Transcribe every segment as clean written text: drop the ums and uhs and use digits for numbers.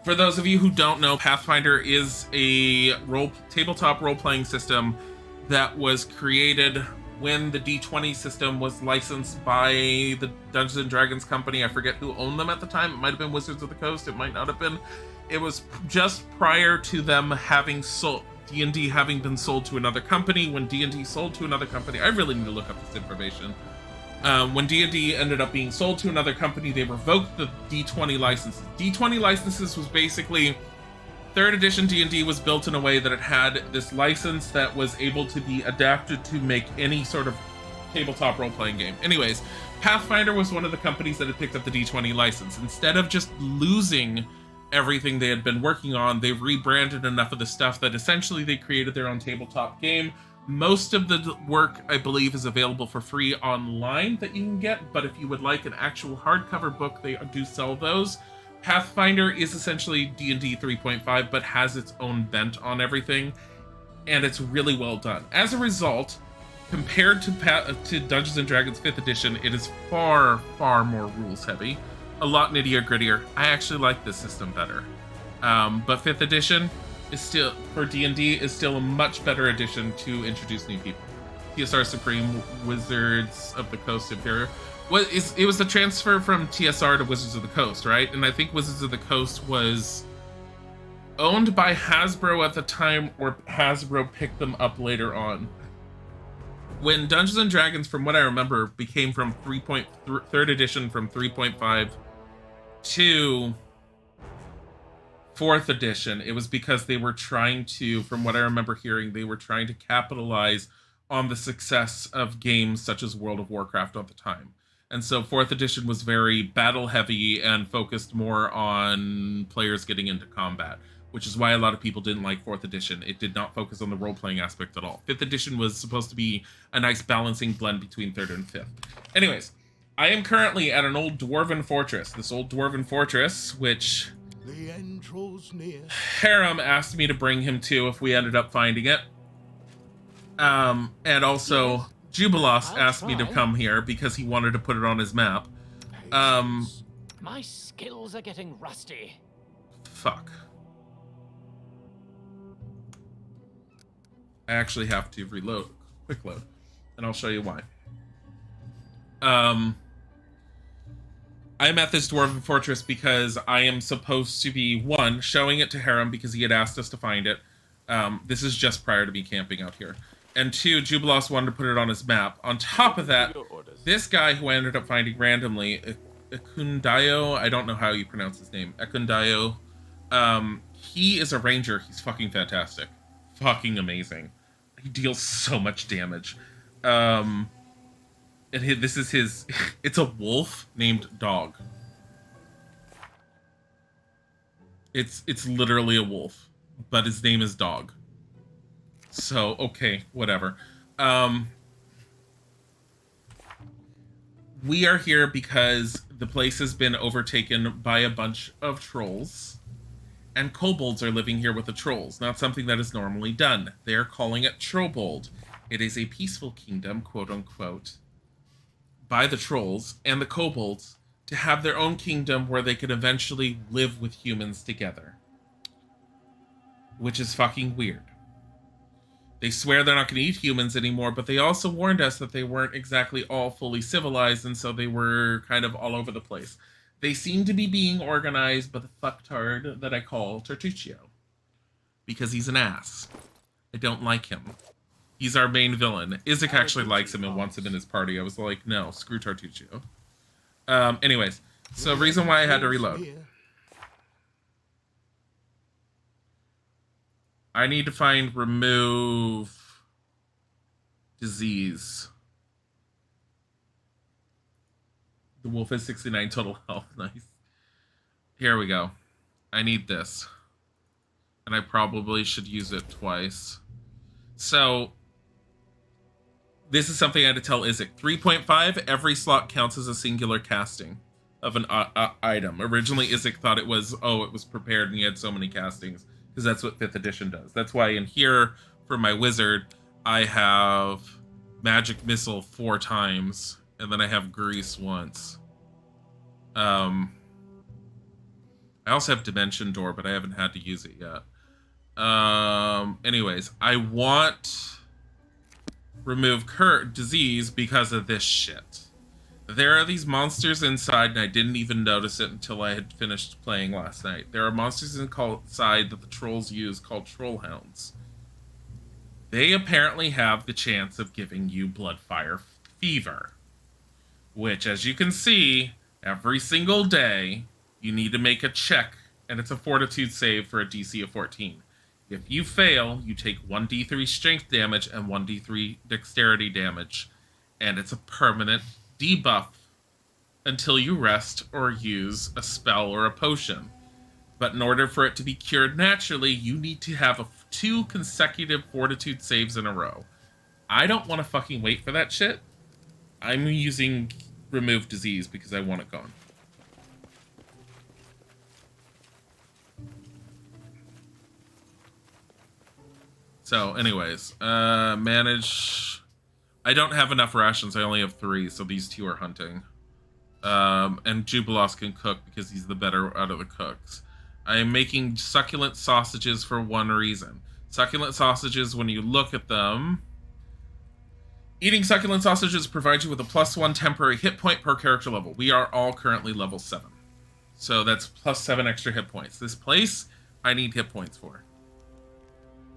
For those of you who don't know, Pathfinder is a tabletop role-playing system that was created when the D20 system was licensed by the Dungeons and Dragons company. I forget who owned them at the time. It might have been Wizards of the Coast. It might not have been. It was just prior to them having sold D&D having been sold to another company. When D&D sold to another company, I really need to look up this information. When D&D ended up being sold to another company, they revoked the D20 licenses. D20 licenses was basically 3rd edition D&D was built in a way that it had this license that was able to be adapted to make any sort of tabletop role-playing game. Anyways, Pathfinder was one of the companies that had picked up the D20 license. Instead of just losing everything they had been working on, they rebranded enough of the stuff that essentially they created their own tabletop game. Most of the work, I believe, is available for free online that you can get, but if you would like an actual hardcover book, they do sell those. Pathfinder is essentially D&D 3.5, but has its own bent on everything, and it's really well done. As a result, compared to Dungeons & Dragons 5th edition, it is far, far more rules heavy. A lot nittier grittier. I actually like this system better. But 5th edition is still, for D&D, is still a much better edition to introduce new people. TSR Supreme, Wizards of the Coast Imperial. It was the transfer from TSR to Wizards of the Coast, right? And I think Wizards of the Coast was owned by Hasbro at the time, or Hasbro picked them up later on. When Dungeons and Dragons, from what I remember, became from 3rd edition from 3.5 to 4th edition, it was because they were trying to, from what I remember hearing, they were trying to capitalize on the success of games such as World of Warcraft at the time. And so 4th edition was very battle heavy and focused more on players getting into combat, which is why a lot of people didn't like 4th edition. It did not focus on the role-playing aspect at all. 5th edition was supposed to be a nice balancing blend between 3rd and 5th. Anyways, I am currently at an old dwarven fortress. This old dwarven fortress, which the end draws near. Harem asked me to bring him to if we ended up finding it. And also Jubilos asked me to come here because he wanted to put it on his map. My skills are getting rusty. Fuck. I actually have to reload, quick load, and I'll show you why. I'm at this dwarven fortress because I am supposed to be, one, showing it to Harem because he had asked us to find it. This is just prior to me camping out here. And two, Jubilos wanted to put it on his map. On top of that, this guy who I ended up finding randomly, Ekundayo, I don't know how you pronounce his name, Ekundayo, he is a ranger. He's fucking fantastic. Fucking amazing. He deals so much damage. And this is his, it's a wolf named Dog. It's literally a wolf, but his name is Dog. So, okay, whatever. We are here because the place has been overtaken by a bunch of trolls, and kobolds are living here with the trolls, not something that is normally done. They are calling it Trollbold. It is a peaceful kingdom, quote-unquote, by the trolls and the kobolds to have their own kingdom where they could eventually live with humans together. Which is fucking weird. They swear they're not going to eat humans anymore, but they also warned us that they weren't exactly all fully civilized, and so they were kind of all over the place. They seem to be being organized by the fucktard that I call Tartuccio. Because he's an ass. I don't like him. He's our main villain. Isaac actually likes him and wants him in his party. I was like, no, screw Tartuccio. Anyways, so reason why I had to reload. I need to find remove disease. The wolf has 69 total health. Nice. Here we go. I need this. And I probably should use it twice. So, this is something I had to tell Isaac. 3.5, every slot counts as a singular casting of an item. Originally, Isaac thought it was, oh, it was prepared and he had so many castings. Because that's what 5th edition does. That's why in here, for my wizard, I have magic missile 4 times, and then I have grease once. I I also have Dimension Door, but I haven't had to use it yet. Anyways, I want remove disease because of this shit. There are these monsters inside, and I didn't even notice it until I had finished playing last night. There are monsters inside that the trolls use called troll hounds. They apparently have the chance of giving you bloodfire fever, which, as you can see, every single day, you need to make a check, and it's a fortitude save for a DC of 14. If you fail, you take 1d3 strength damage and 1d3 dexterity damage, and it's a permanent debuff until you rest or use a spell or a potion. But in order for it to be cured naturally, you need to have 2 consecutive fortitude saves in a row. I don't want to fucking wait for that shit. I'm using remove disease because I want it gone. So, anyways, manage. I don't have enough rations. I only have 3, so these 2 are hunting. And Jubilos can cook because he's the better out of the cooks. I am making succulent sausages for one reason. Succulent sausages, when you look at them, eating succulent sausages provides you with a +1 temporary hit point per character level. We are all currently level 7. So that's +7 extra hit points. This place, I need hit points for.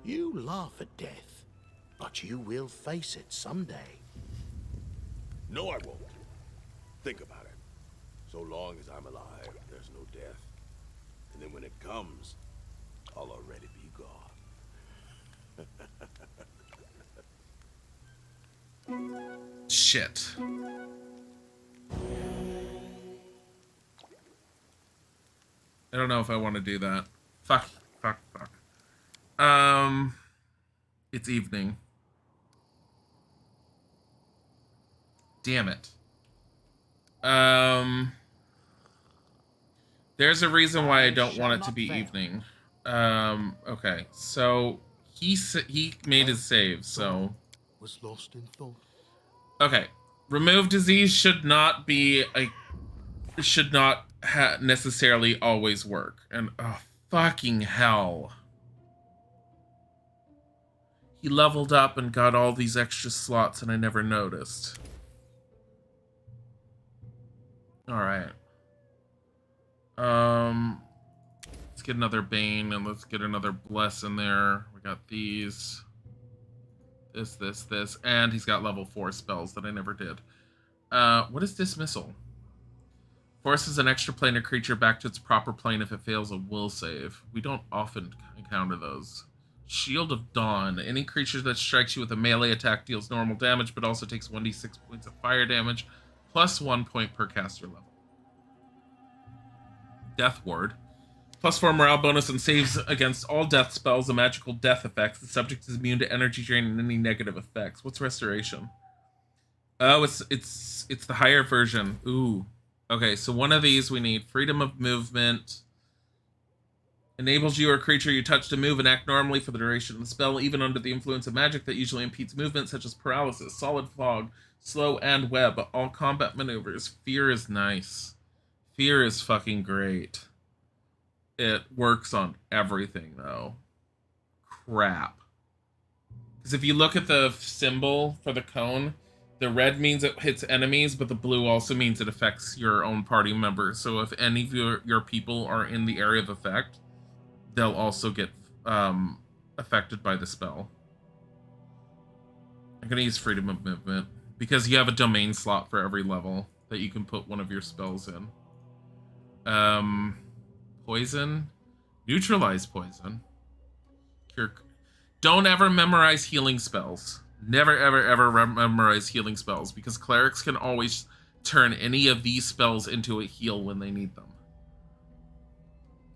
You laugh at death, but you will face it someday. No, I won't. Think about it. So long as I'm alive, there's no death. And then when it comes, I'll already be gone. Shit. I don't know if I want to do that. Fuck. It's evening. Damn it. There's a reason why I don't want it to be evening. Okay, so he made his save, so Was lost in thought. okay. Remove disease should not be necessarily always work. And oh, fucking hell. He leveled up and got all these extra slots and I never noticed. Alright. Let's get another Bane and let's get another Bless in there. We got these. This. And he's got level 4 spells that I never did. What is Dismissal? Forces an extra planar creature back to its proper plane if it fails a will save. We don't often encounter those. Shield of Dawn. Any creature that strikes you with a melee attack deals normal damage, but also takes 1d6 points of fire damage, plus 1 point per caster level. Death Ward. +4 morale bonus and saves against all death spells and magical death effects. The subject is immune to energy drain and any negative effects. What's Restoration? Oh, it's the higher version. Ooh. Okay, so one of these we need. Freedom of movement. Enables you or a creature you touch to move and act normally for the duration of the spell, even under the influence of magic that usually impedes movement, such as paralysis, solid fog, slow, and web. All combat maneuvers. Fear is nice. Fear is fucking great. It works on everything, though. Crap. Because if you look at the symbol for the cone, the red means it hits enemies, but the blue also means it affects your own party members. So if any of your people are in the area of effect, they'll also get affected by the spell. I'm going to use Freedom of Movement, because you have a domain slot for every level that you can put one of your spells in. Poison. Neutralize poison. Cure. Don't ever memorize healing spells. Never, ever memorize healing spells, because clerics can always turn any of these spells into a heal when they need them.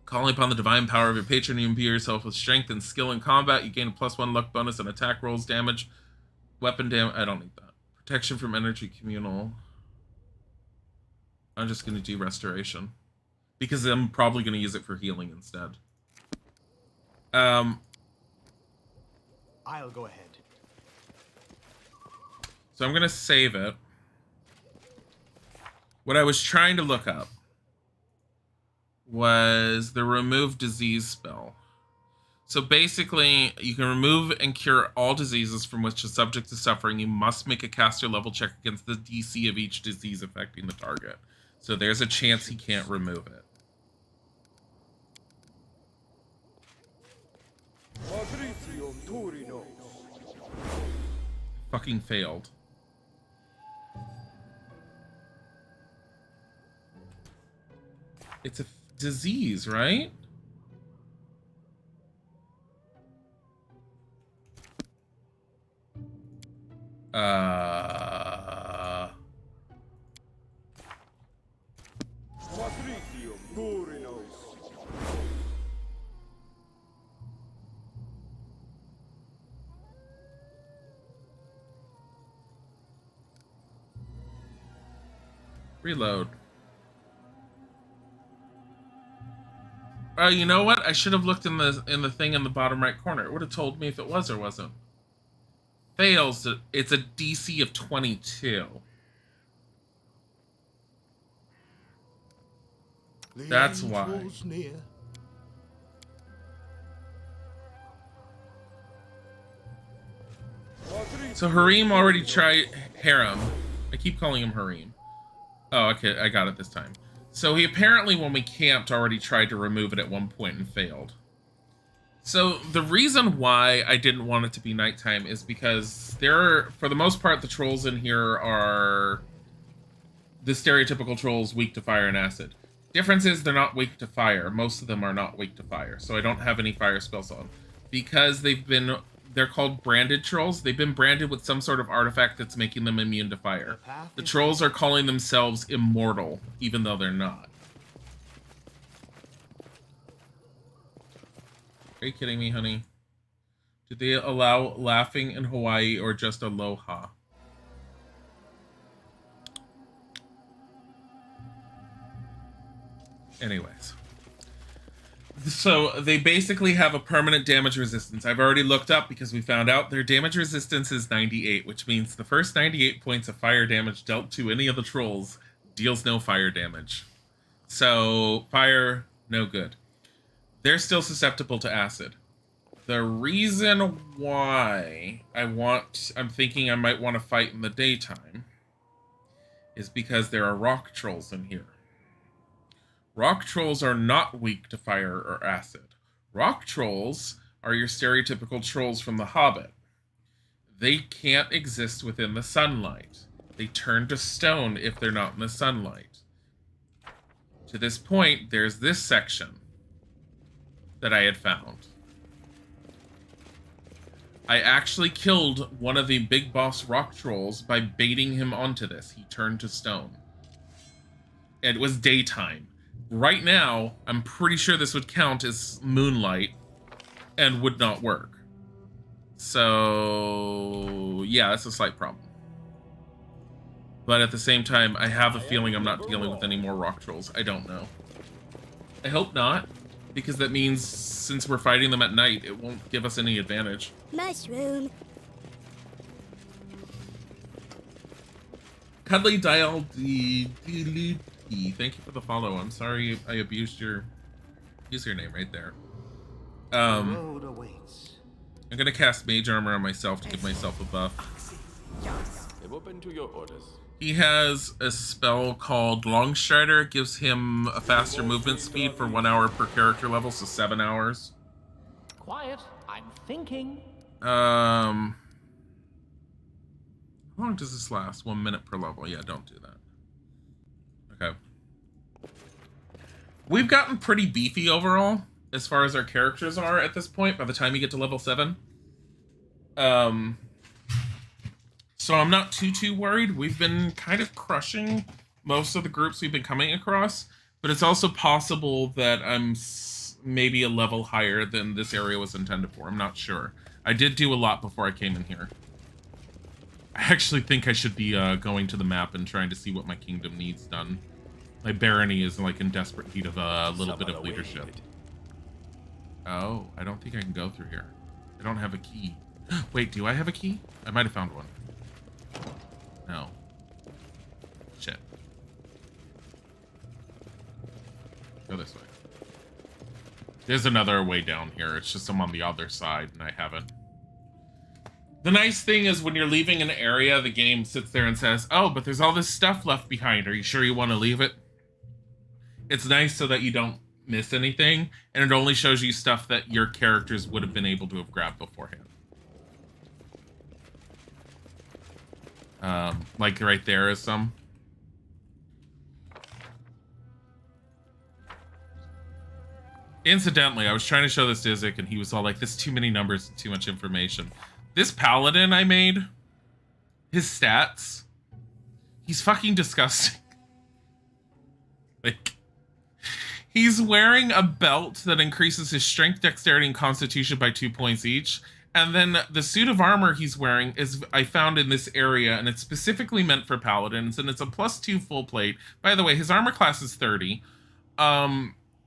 Calling upon the divine power of your patron, you imbue yourself with strength and skill in combat. You gain a +1 luck bonus and attack rolls damage. Weapon damage. I don't need that. Protection from energy communal. I'm just going to do restoration, because I'm probably going to use it for healing instead. I'll go ahead. So I'm going to save it. What I was trying to look up was the remove disease spell. So basically, you can remove and cure all diseases from which the subject is suffering. You must make a caster level check against the DC of each disease affecting the target. So there's a chance he can't remove it. Fucking failed. It's a disease, right? Reload. You know what? I should have looked in the thing in the bottom right corner. It would have told me if it was or wasn't. Fails. It's a DC of 22. That's why. So Harim already tried Harem. I keep calling him Harim. Oh, okay, I got it this time. So he apparently, when we camped, already tried to remove it at one point and failed. So the reason why I didn't want it to be nighttime is because for the most part, the trolls in here are the stereotypical trolls weak to fire and acid. Difference is they're not weak to fire. Most of them are not weak to fire, so I don't have any fire spells on. Because they're called branded trolls. They've been branded with some sort of artifact that's making them immune to fire. The trolls are calling themselves immortal, even though they're not. Are you kidding me, honey? Do they allow laughing in Hawaii or just aloha? Anyways. So they basically have a permanent damage resistance. I've already looked up because we found out their damage resistance is 98, which means the first 98 points of fire damage dealt to any of the trolls deals no fire damage. So fire, no good. They're still susceptible to acid. The reason why I'm thinking I might want to fight in the daytime is because there are rock trolls in here. Rock trolls are not weak to fire or acid. Rock trolls are your stereotypical trolls from The Hobbit. They can't exist within the sunlight. They turn to stone if they're not in the sunlight. To this point, there's this section that I had found. I actually killed one of the big boss rock trolls by baiting him onto this. He turned to stone. It was daytime. Right now, I'm pretty sure this would count as moonlight and would not work. So, yeah, that's a slight problem. But at the same time, I have a feeling I'm not dealing with any more rock trolls. I don't know. I hope not, because that means since we're fighting them at night, it won't give us any advantage. Mushroom. Cuddly Dial Dilly. Thank you for the follow. I'm sorry I abused your username right there. I'm gonna cast Mage Armor on myself to give myself a buff. I'm open to your orders. He has a spell called Longstrider. It gives him a faster movement speed for 1 hour per character level, so 7 hours. Quiet. I'm thinking. How long does this last? 1 minute per level. Yeah, don't do that. Okay. We've gotten pretty beefy overall as far as our characters are at this point by the time you get to level 7. So I'm not too worried. We've been kind of crushing most of the groups we've been coming across, but it's also possible that I'm maybe a level higher than this area was intended for. I'm not sure. I did do a lot before I came in here. I actually think I should be going to the map and trying to see what my kingdom needs done. My barony is like in desperate need of a little bit of leadership. Oh, I don't think I can go through here. I don't have a key. Wait, do I have a key? I might have found one. No. Shit. Go this way. There's another way down here. It's just I'm on the other side and I haven't. The nice thing is when you're leaving an area, the game sits there and says, oh, but there's all this stuff left behind. Are you sure you want to leave it? It's nice so that you don't miss anything, and it only shows you stuff that your characters would have been able to have grabbed beforehand. Like right there is some. Incidentally, I was trying to show this to Isaac, and he was all like, "This too many numbers and too much information." This paladin I made, his stats, he's fucking disgusting. Like, he's wearing a belt that increases his strength, dexterity, and constitution by 2 points each. And then the suit of armor he's wearing is, I found in this area, and it's specifically meant for paladins, and it's a +2 full plate. By the way, his armor class is 30.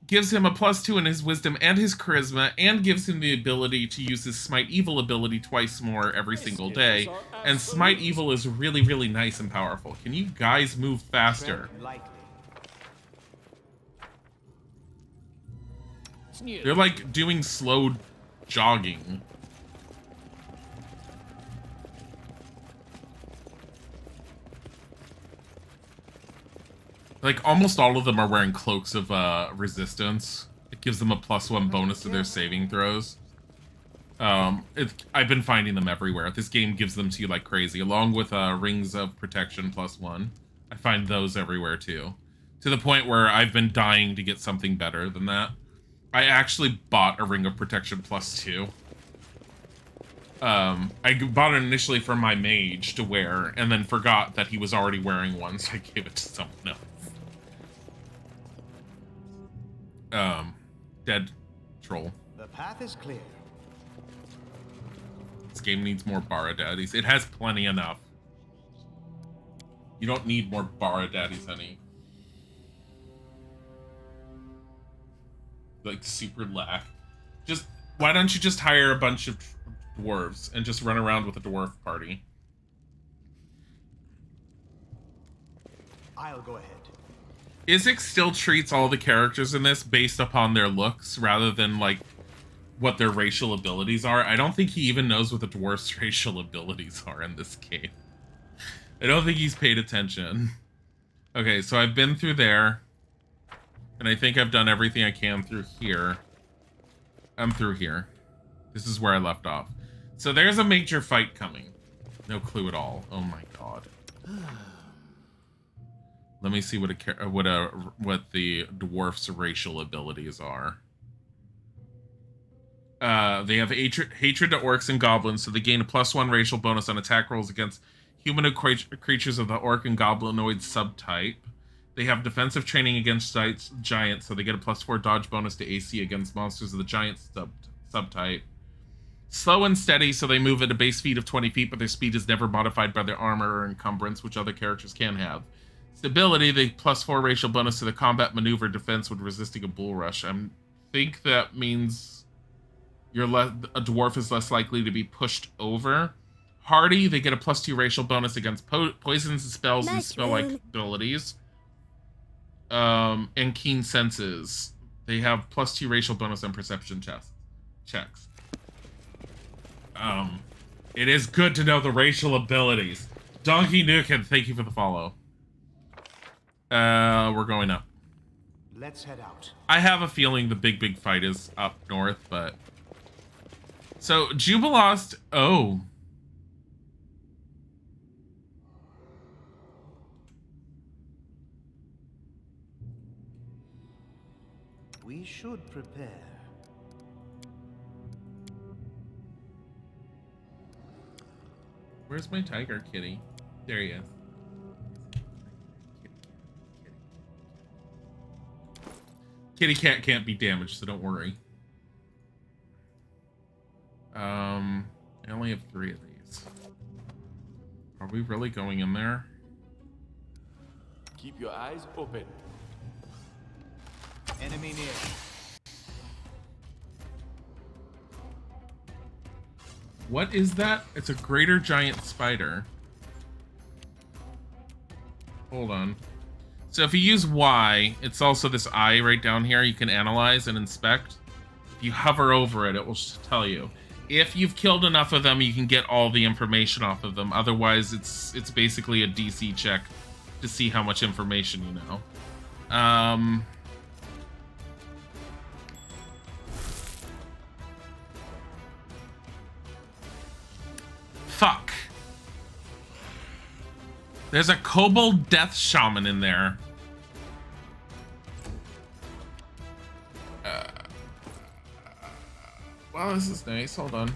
Gives him a +2 in his wisdom and his charisma, and gives him the ability to use his Smite Evil ability twice more every single day. And Smite Evil is really, really nice and powerful. Can you guys move faster? They're like doing slow jogging. Like, almost all of them are wearing cloaks of resistance. It gives them a +1 bonus to their saving throws. I've been finding them everywhere. This game gives them to you like crazy, along with rings of protection +1. I find those everywhere too, to the point where I've been dying to get something better than that. I actually bought a ring of protection +2. I bought it initially for my mage to wear, and then forgot that he was already wearing one, so I gave it to someone else. Dead troll. The path is clear. This game needs more Bara Daddies. It has plenty enough. You don't need more Bara Daddies, honey. Like, super lack. Just, why don't you just hire a bunch of dwarves and just run around with a dwarf party? I'll go ahead. Isaac still treats all the characters in this based upon their looks rather than, like, what their racial abilities are. I don't think he even knows what the dwarf's racial abilities are in this game. I don't think he's paid attention. Okay, so I've been through there. And I think I've done everything I can through here. I'm through here. This is where I left off. So there's a major fight coming. No clue at all. Oh my god. Let me see what the dwarf's racial abilities are. They have hatred to orcs and goblins, so they gain a +1 racial bonus on attack rolls against humanoid creatures of the orc and goblinoid subtype. They have defensive training against giants, so they get a +4 dodge bonus to AC against monsters of the giant subtype. Slow and steady, so they move at a base speed of 20 feet, but their speed is never modified by their armor or encumbrance, which other characters can have. Stability, they +4 racial bonus to the combat maneuver defense when resisting a bull rush. I think that means a dwarf is less likely to be pushed over. Hardy, they get a +2 racial bonus against poisons and spells and spell-like abilities. And keen senses, they have +2 racial bonus on perception checks. It is good to know the racial abilities. Donkey Nukem, thank you for the follow. We're going up. Let's head out. I have a feeling the big fight is up north, but... So, Jubilost... Oh. We should prepare. Where's my tiger kitty? There he is. Kitty cat can't be damaged, so don't worry. I only have 3 of these. Are we really going in there? Keep your eyes open. Enemy near. What is that? It's a greater giant spider. Hold on. So if you use Y, it's also this eye right down here you can analyze and inspect. If you hover over it, it will tell you. If you've killed enough of them, you can get all the information off of them. Otherwise, it's basically a DC check to see how much information you know. Fuck. There's a kobold death shaman in there. Wow, this is nice. Hold on.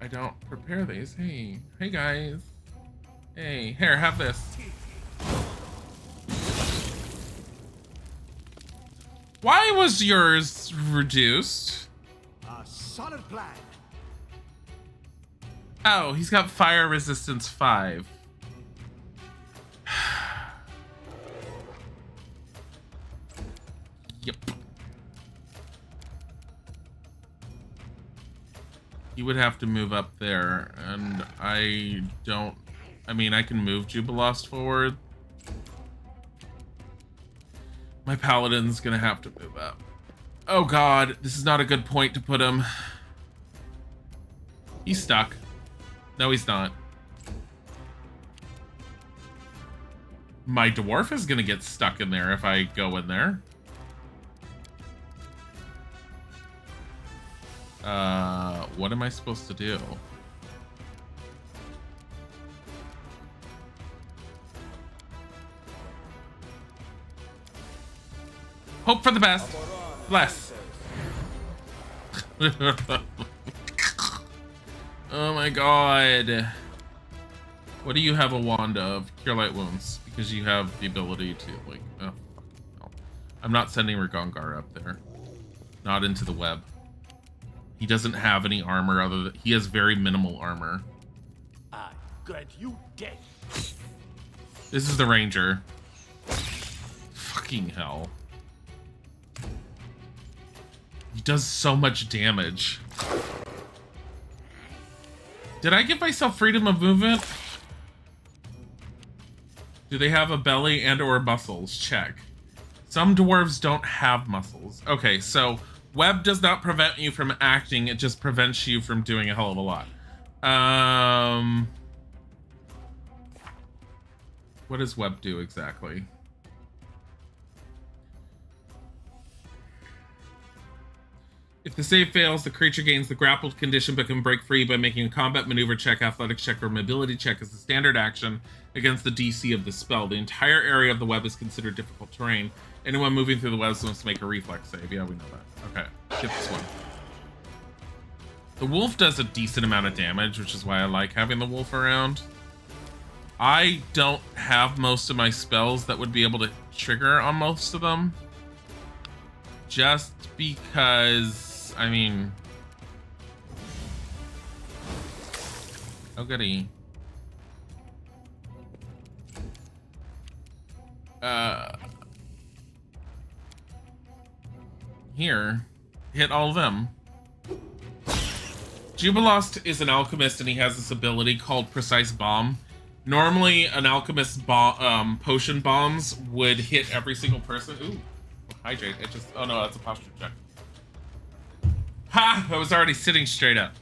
I don't prepare these. Hey guys. Hey, here, have this. Why was yours reduced? A solid plan. Oh, he's got fire resistance 5. Yep. He would have to move up there, and I mean, I can move Jubilost forward. My paladin's gonna have to move up. Oh god, this is not a good point to put him. He's stuck. No, he's not. My dwarf is gonna get stuck in there if I go in there. What am I supposed to do? Hope for the best. Bless. Oh my god. What do you have a wand of? Cure light wounds. Because you have the ability to, like, oh, fucking hell. I'm not sending Ragongar up there. Not into the web. He doesn't have any armor other than, he has very minimal armor. I grant you death. This is the ranger. Fucking hell. He does so much damage. Did I give myself freedom of movement? Do they have a belly and or muscles? Check. Some dwarves don't have muscles. Okay, so web does not prevent you from acting, it just prevents you from doing a hell of a lot. What does web do exactly? If the save fails, the creature gains the grappled condition but can break free by making a combat maneuver check, athletics check, or mobility check as a standard action against the DC of the spell. The entire area of the web is considered difficult terrain. Anyone moving through the webs must make a reflex save. Yeah, we know that. Okay, get this one. The wolf does a decent amount of damage, which is why I like having the wolf around. I don't have most of my spells that would be able to trigger on most of them. Just because, I mean... Oh goody. Here. Hit all of them. Jubilost is an alchemist and he has this ability called Precise Bomb. Normally, an alchemist's potion bombs would hit every single person. Ooh, hydrate. It just, oh no, that's a posture check. Ha! I was already sitting straight up.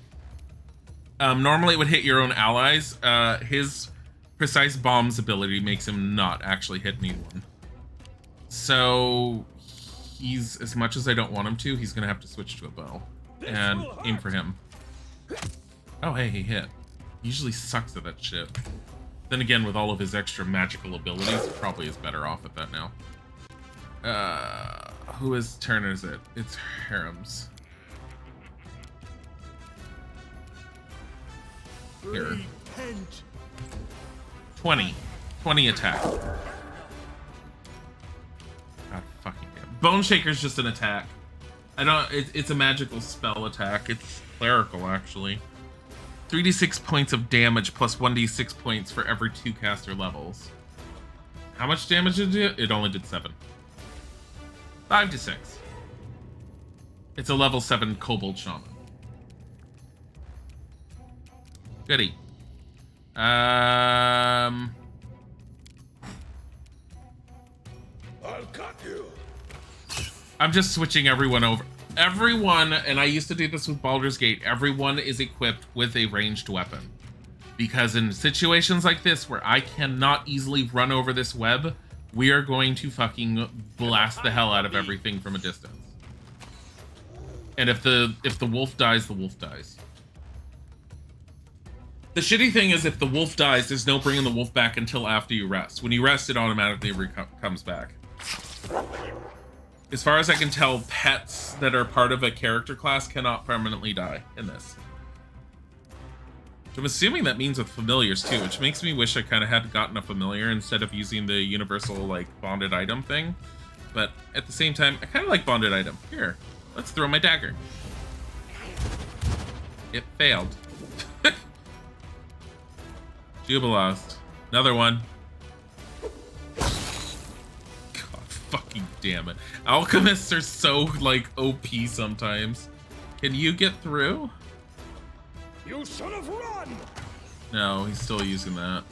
Normally it would hit your own allies. His Precise Bomb's ability makes him not actually hit anyone. So, he's, as much as I don't want him to, he's gonna have to switch to a bow. And aim for him. Oh hey, he hit. He usually sucks at that shit. Then again, with all of his extra magical abilities, he probably is better off at that now. Whose turn is it? It's Harem's. Here. 20. 20 attack. God fucking damn. Bone Shaker's just an attack. I don't, it's a magical spell attack. It's clerical, actually. 3d6 points of damage plus 1d6 points for every 2 caster levels. How much damage did it do? It only did 7. 5 to 6. It's a level 7 Kobold Shaman. Goody. I'll cut you. I'm just switching everyone over. Everyone, and I used to do this with Baldur's Gate, everyone is equipped with a ranged weapon. Because in situations like this where I cannot easily run over this web, we are going to fucking blast the hell out of everything from a distance. And if the wolf dies, the wolf dies. The shitty thing is if the wolf dies, there's no bringing the wolf back until after you rest. When you rest, it automatically comes back. As far as I can tell, pets that are part of a character class cannot permanently die in this. I'm assuming that means with familiars too, which makes me wish I kind of had gotten a familiar instead of using the universal like bonded item thing. But at the same time, I kind of like bonded item. Here, let's throw my dagger. It failed. Jubilost. Another one. God fucking damn it. Alchemists are so like OP sometimes. Can you get through? You should have run! No, he's still using that.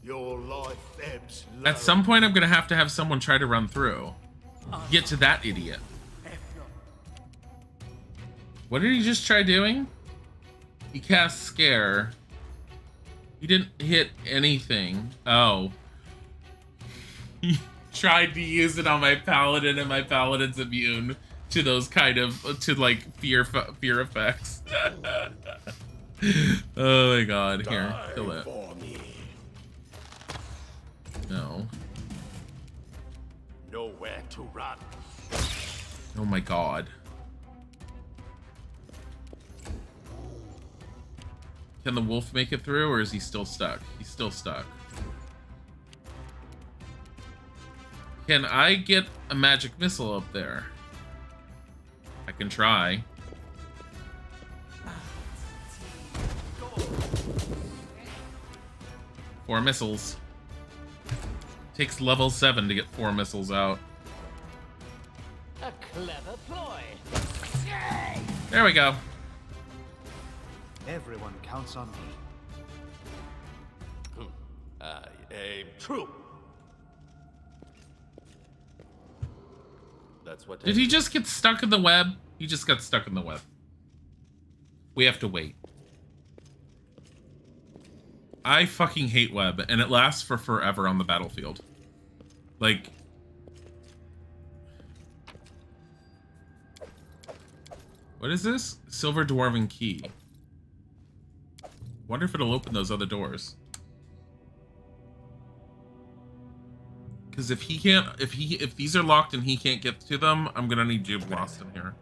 Your life ebbs low. At some point, I'm gonna have to have someone try to run through. Get to that idiot. What did he just try doing? He cast Scare. He didn't hit anything. Oh. He tried to use it on my paladin, and my paladin's immune to those kind of, to like fear effects. Oh my god, here, kill it. No. Nowhere to run. Oh my god. Can the wolf make it through, or is he still stuck? He's still stuck. Can I get a magic missile up there? I can try. Four missiles. Takes level 7 to get 4 missiles out. A clever ploy. There we go. Everyone counts on me. I aim. True. That's what. Did he just get stuck in the web? He just got stuck in the web. We have to wait. I fucking hate web, and it lasts for forever on the battlefield. Like... What is this? Silver Dwarven Key. Wonder if it'll open those other doors. Because if he can't, if these are locked and he can't get to them, I'm gonna need Jubilost in here.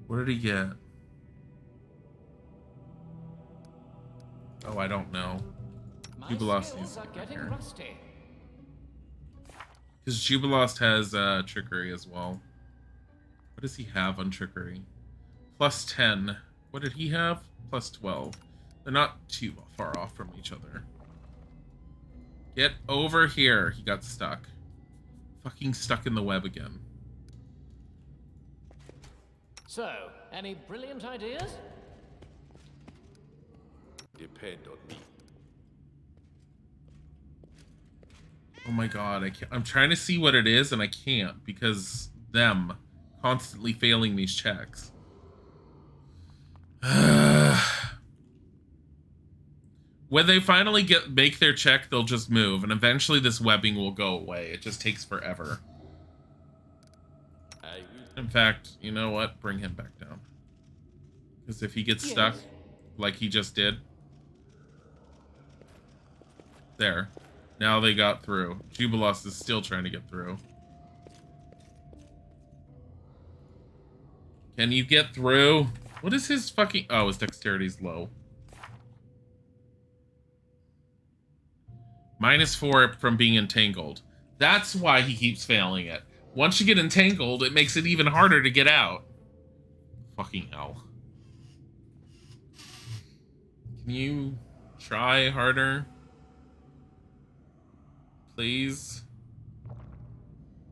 What did he get? Oh, I don't know. Jubilost needs to are be getting here. rusty. Because Jubilost has trickery as well. What does he have on trickery? Plus 10. What did he have? Plus 12. They're not too far off from each other. Get over here. He got stuck. Fucking stuck in the web again. So, any brilliant ideas? Depend on me. Oh my god, I can't. I'm trying to see what it is and I can't because them constantly failing these checks. When they finally make their check, they'll just move, and eventually this webbing will go away. It just takes forever. In fact, you know what? Bring him back down. Because if he gets stuck, like he just did. There. Now they got through. Jubilost is still trying to get through. Can you get through? What is his fucking... Oh, his dexterity's low. -4 from being entangled. That's why he keeps failing it. Once you get entangled, it makes it even harder to get out. Fucking hell. Can you try harder? Please?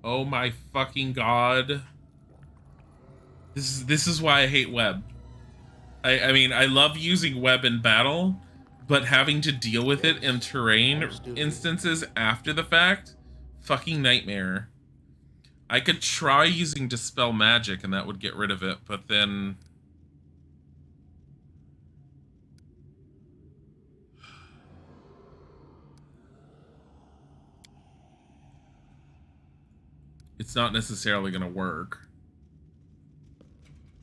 Oh my fucking god. This is why I hate web. I mean, I love using web in battle, but having to deal with it in terrain instances after the fact, fucking nightmare. I could try using Dispel Magic and that would get rid of it, but then... it's not necessarily going to work.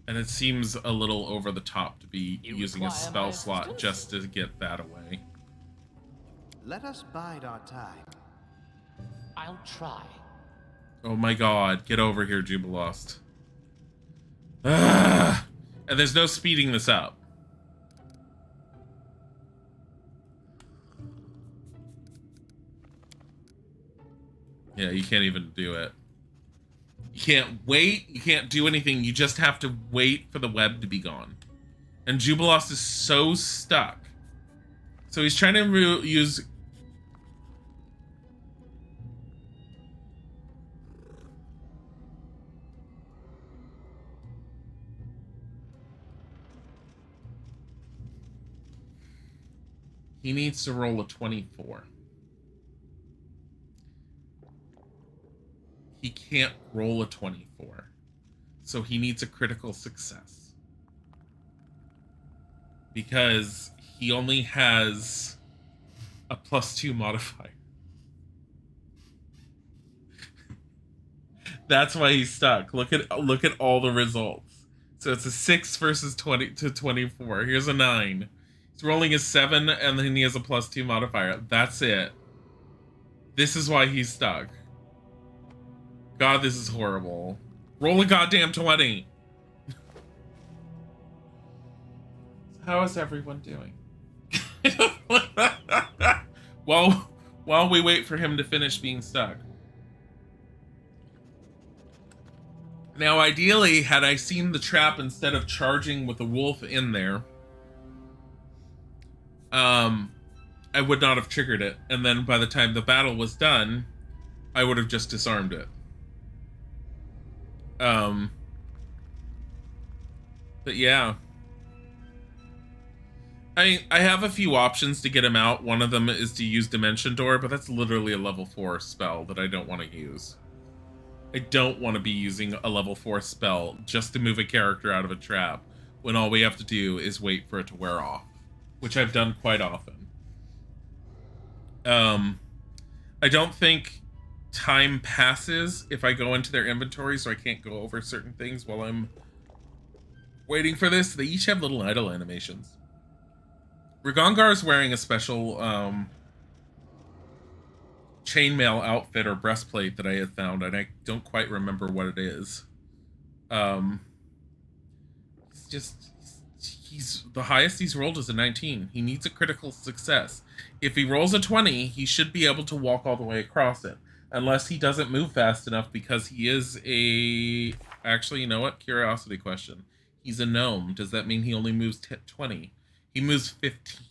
And it seems a little over the top to be using a spell slot just to get that away. Let us bide our time. I'll try. Oh my god, get over here, Jubilost. Ah! And there's no speeding this up. Yeah, you can't even do it. You can't wait, you can't do anything, you just have to wait for the web to be gone. And Jubilost is so stuck. So he's trying to use... he needs to roll a 24. He can't roll a 24. So he needs a critical success. Because he only has a +2 modifier. That's why he's stuck. Look at all the results. So it's a 6 versus 20 to 24. Here's a 9. He's rolling a 7 and then he has a +2 modifier. That's it. This is why he's stuck. God, this is horrible. Roll a goddamn 20. How is everyone doing? While we wait for him to finish being stuck. Now, ideally, had I seen the trap instead of charging with the wolf in there, I would not have triggered it. And then by the time the battle was done, I would have just disarmed it. But yeah. I have a few options to get him out. One of them is to use Dimension Door, but that's literally a level 4 spell that I don't want to use. I don't want to be using a level 4 spell just to move a character out of a trap when all we have to do is wait for it to wear off, which I've done quite often. I don't think time passes if I go into their inventory, so I can't go over certain things while I'm waiting for this. They each have little idle animations. Ragongar is wearing a special chainmail outfit or breastplate that I had found, and I don't quite remember what it is. He's the highest he's rolled is a 19. He needs a critical success. If he rolls a 20, he should be able to walk all the way across it. Unless he doesn't move fast enough, because he is a... Actually, you know what? Curiosity question. He's a gnome. Does that mean he only moves 20? He moves 15.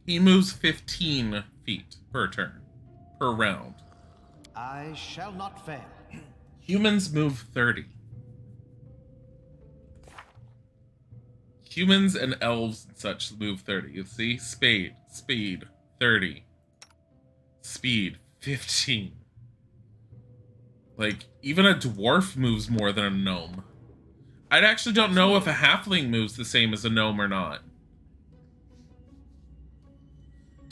He moves 15 feet per turn. Per round. I shall not fail. Humans move 30. Humans and elves and such move 30. You see? Speed 30. Speed 15. Like, even a dwarf moves more than a gnome. I actually don't know if a halfling moves the same as a gnome or not.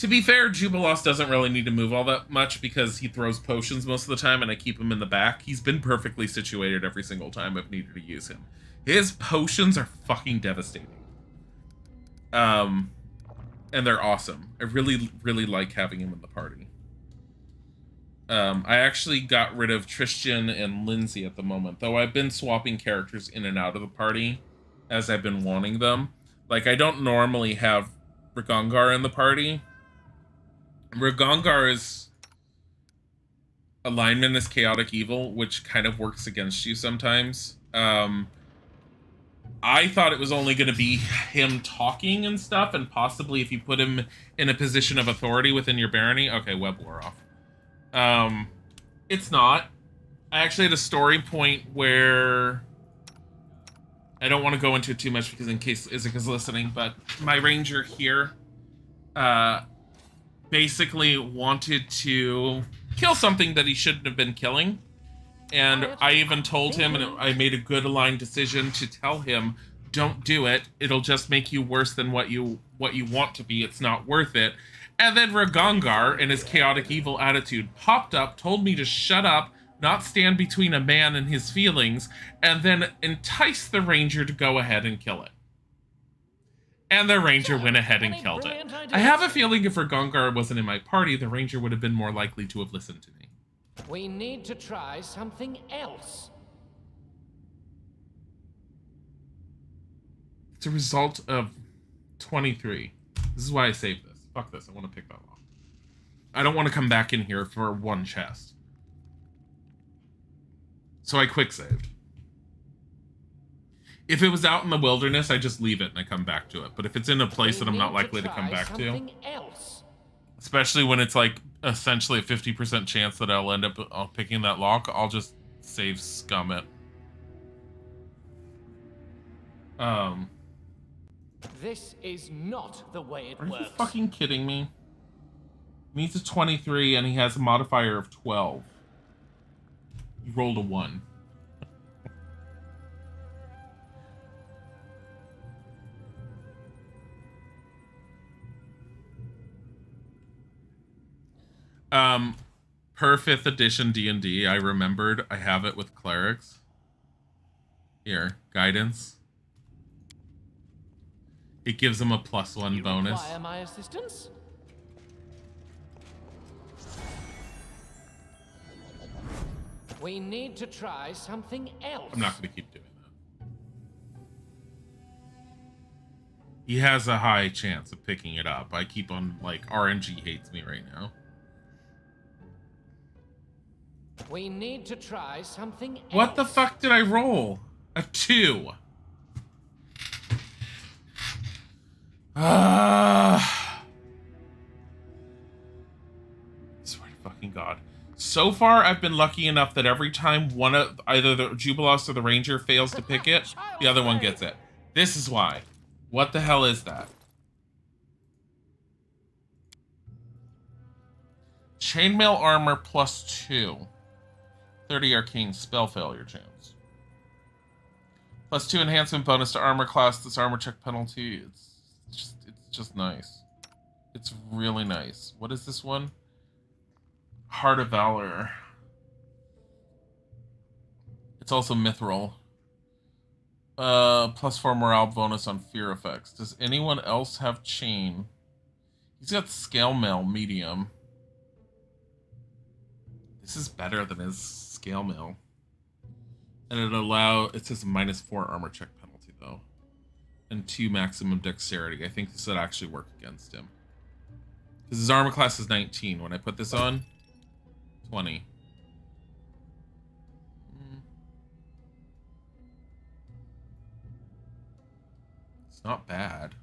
To be fair, Jubilost doesn't really need to move all that much because he throws potions most of the time and I keep him in the back. He's been perfectly situated every single time I've needed to use him. His potions are fucking devastating. And they're awesome. I really, really like having him in the party. I actually got rid of Tristan and Lindsay at the moment, though I've been swapping characters in and out of the party as I've been wanting them. Like, I don't normally have Ragongar in the party. Ragongar's alignment is chaotic evil, which kind of works against you sometimes. I thought it was only going to be him talking and stuff, and possibly if you put him in a position of authority within your barony. Okay, web wore off. It's not. I actually had a story point where I don't want to go into it too much because in case Isaac is listening, but my ranger here basically wanted to kill something that he shouldn't have been killing. And I even told him, and I made a good aligned decision to tell him, don't do it. It'll just make you worse than what you want to be. It's not worth it. And then Ragongar, in his chaotic evil attitude, popped up, told me to shut up, not stand between a man and his feelings, and then entice the ranger to go ahead and kill it. And the ranger went ahead and killed it. I have a feeling if Ragongar wasn't in my party, the ranger would have been more likely to have listened to me. We need to try something else. It's a result of 23. This is why I saved this. Fuck this. I want to pick that lock. I don't want to come back in here for one chest. So I quick saved. If it was out in the wilderness, I just leave it and I come back to it. But if it's in a place that I'm not likely to come back to, especially when it's like essentially a 50% chance that I'll end up picking that lock, I'll just save scum it. This is not the way it Are works. you fucking kidding me? He needs a 23 and he has a modifier of 12. He rolled a 1. Per 5th edition D&D, I remembered I have it with clerics. Here, guidance. It gives them a +1 bonus. Require my assistance? We need to try something else. I'm not going to keep doing that. He has a high chance of picking it up. I keep on, like, RNG hates me right now. We need to try something else. What the fuck did I roll? A 2. Swear to fucking God. So far, I've been lucky enough that every time one of either the Jubilos or the Ranger fails to pick it, the other one gets it. This is why. What the hell is that? Chainmail armor +2. 30 arcane spell failure chance. +2 enhancement bonus to armor class. This armor check penalty. It's just nice. It's really nice. What is this one? Heart of Valor. It's also mithril. +4 morale bonus on fear effects. Does anyone else have chain? He's got scale mail medium. This is better than his scale mail. And it says a -4 armor check penalty though. And 2 maximum dexterity. I think this would actually work against him. Because his armor class is 19. When I put this on, 20. It's not bad.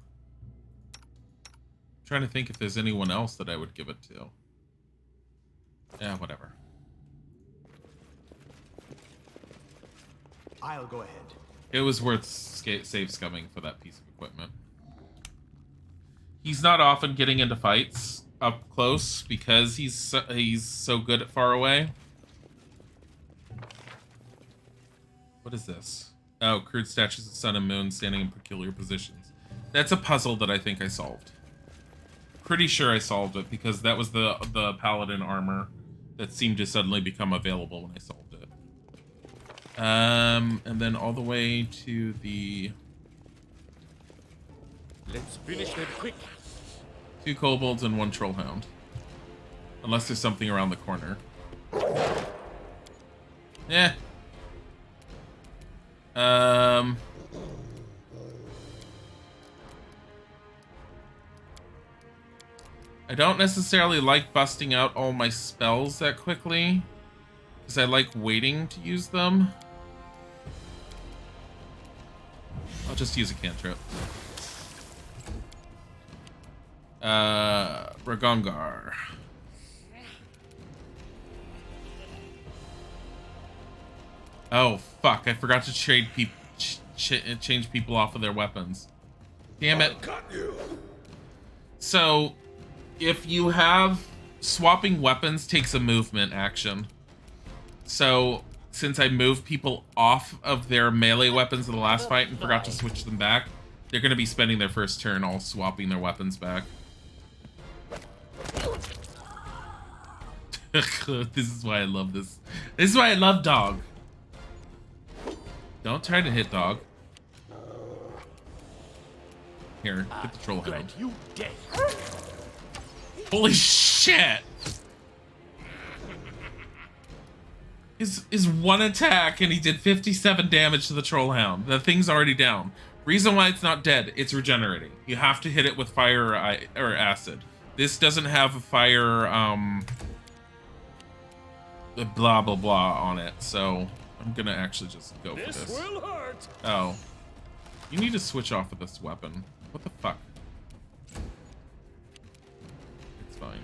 I'm trying to think if there's anyone else that I would give it to. Yeah, whatever. I'll go ahead. It was worth save scumming for that piece of equipment. He's not often getting into fights up close because he's so good at far away. What is this? Oh, crude statues of sun and moon standing in peculiar positions. That's a puzzle that I think I solved. Pretty sure I solved it because that was the paladin armor that seemed to suddenly become available when I solved it. And then all the way to the... Let's finish them quick. 2 kobolds and 1 trollhound. Unless there's something around the corner. Yeah. I don't necessarily like busting out all my spells that quickly, because I like waiting to use them. I'll just use a cantrip. Ragongar. Oh, fuck. I forgot to trade change people off of their weapons. Damn it. Cut you. So, if you have swapping weapons takes a movement action. So, since I moved people off of their melee weapons in the last fight and forgot to switch them back, they're going to be spending their first turn all swapping their weapons back. This is why I love this. This is why I love dog. Don't try to hit dog. Here, get the troll hound. You dead. Holy shit! Is one attack and he did 57 damage to the troll hound. The thing's already down. Reason why it's not dead, it's regenerating. You have to hit it with fire or acid. This doesn't have a fire blah blah blah on it, so I'm gonna actually just go for this. This will hurt. Oh. You need to switch off of this weapon. What the fuck? It's fine.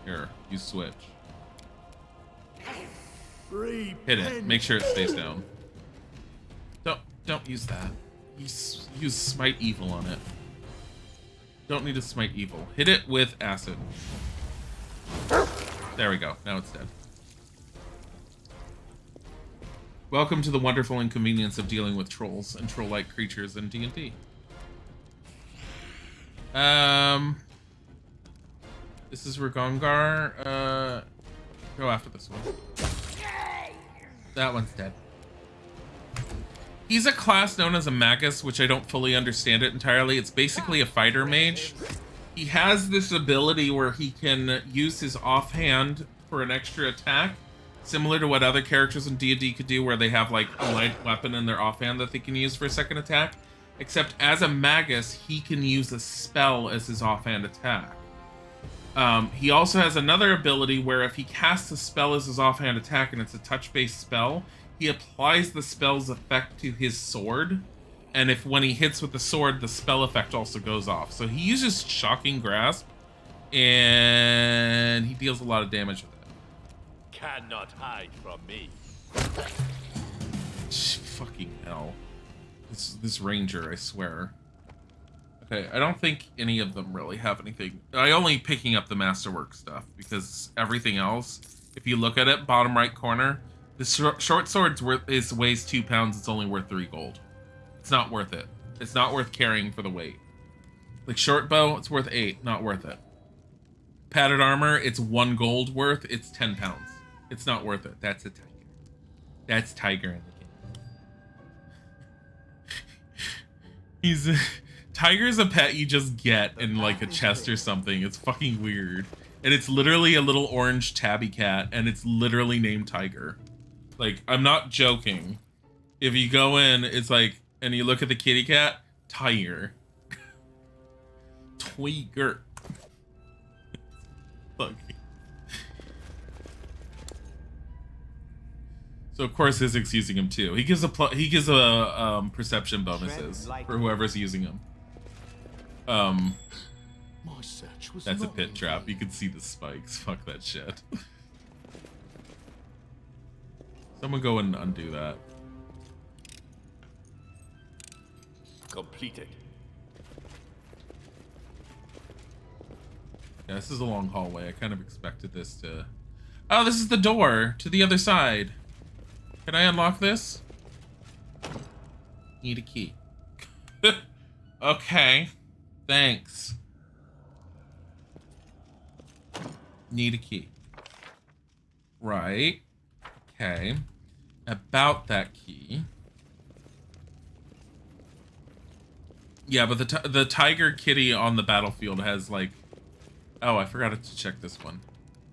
Here, you switch. Hit it. Make sure it stays down. Don't use that. Use smite evil on it. Don't need to smite evil. Hit it with acid. There we go. Now it's dead. Welcome to the wonderful inconvenience of dealing with trolls and troll-like creatures in D&D. This is Ragongar. Go after this one. That one's dead. He's a class known as a Magus, which I don't fully understand it entirely. It's basically a fighter mage. He has this ability where he can use his offhand for an extra attack, similar to what other characters in D&D could do, where they have like a light weapon in their offhand that they can use for a second attack. Except as a Magus, he can use a spell as his offhand attack. He also has another ability where if he casts a spell as his offhand attack and it's a touch-based spell, he applies the spell's effect to his sword. And if when he hits with the sword, the spell effect also goes off. So he uses Shocking Grasp, and he deals a lot of damage with it. Cannot hide from me. Fucking hell. This ranger, I swear. Okay, I don't think any of them really have anything. I only picking up the masterwork stuff, because everything else, if you look at it, bottom right corner, the short sword's weighs 2 pounds, it's only worth 3 gold. It's not worth it. It's not worth carrying for the weight. Like short bow, it's worth 8, not worth it. Padded armor, it's 1 gold worth, it's 10 pounds. It's not worth it. That's a tiger. That's tiger in the game. Tiger's a pet you just get in like a chest or something. It's fucking weird. And it's literally a little orange tabby cat, and it's literally named Tiger. Like, I'm not joking. If you go in, it's like, and you look at the kitty cat, Tiger. Tiger. Fuck. So of course Izik's using him too. He gives a perception bonuses for whoever's using him. My search was That's a not pit in trap. vain. You can see the spikes. Fuck that shit. Someone go and undo that. Completed. Yeah, this is a long hallway. I kind of expected this to... Oh, this is the door to the other side. Can I unlock this? Need a key. Okay. Thanks. Need a key. Right. Okay. About that key. Yeah, but the tiger kitty on the battlefield has like... Oh, I forgot to check this one.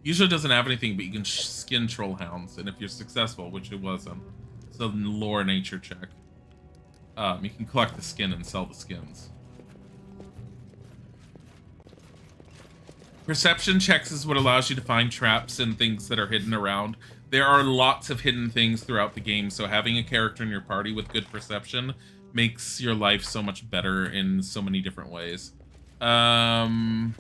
Usually doesn't have anything, but you can skin troll hounds, and if you're successful, which it wasn't, it's a lore nature check. You can collect the skin and sell the skins. Perception checks is what allows you to find traps and things that are hidden around. There are lots of hidden things throughout the game, so having a character in your party with good perception makes your life so much better in so many different ways. I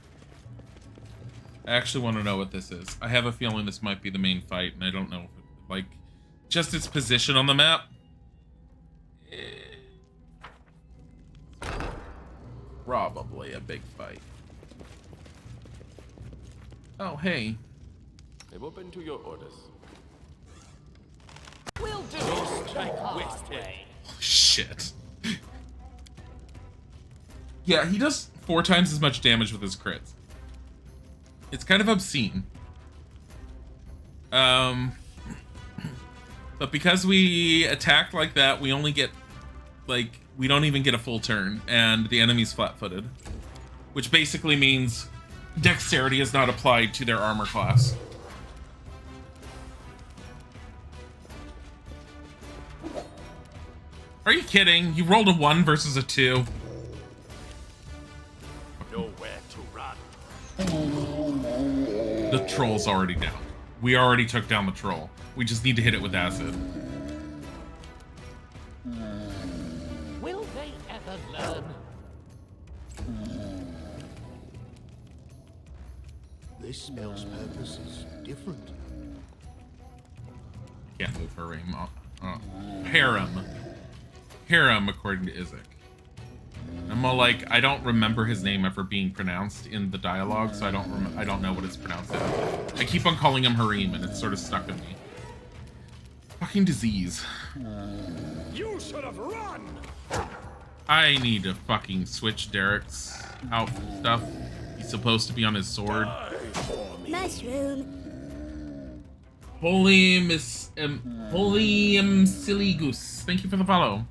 actually want to know what this is. I have a feeling this might be the main fight, and I don't know if it, like, just its position on the map. probably a big fight. Oh, hey. I'm open to your orders. We'll do No it strike the hard wasted. way. Shit. Yeah, he does 4 times as much damage with his crits. It's kind of obscene. But because we attack like that, we only get, like, we don't even get a full turn, and the enemy's flat-footed. Which basically means dexterity is not applied to their armor class. Are you kidding? You rolled a 1 versus a 2. Nowhere to run. The troll's already down. We already took down the troll. We just need to hit it with acid. Will they ever learn? This spell's purpose is different. Can't move her ring. Harem. Harem, according to Isaac. I'm all like, I don't remember his name ever being pronounced in the dialogue, so I don't know what it's pronounced as. I keep on calling him Harim, and it's sort of stuck in me. Fucking disease. You should have run! I need to fucking switch Derek's outfit stuff. He's supposed to be on his sword. Mushroom. Holy silly goose. Thank you for the follow.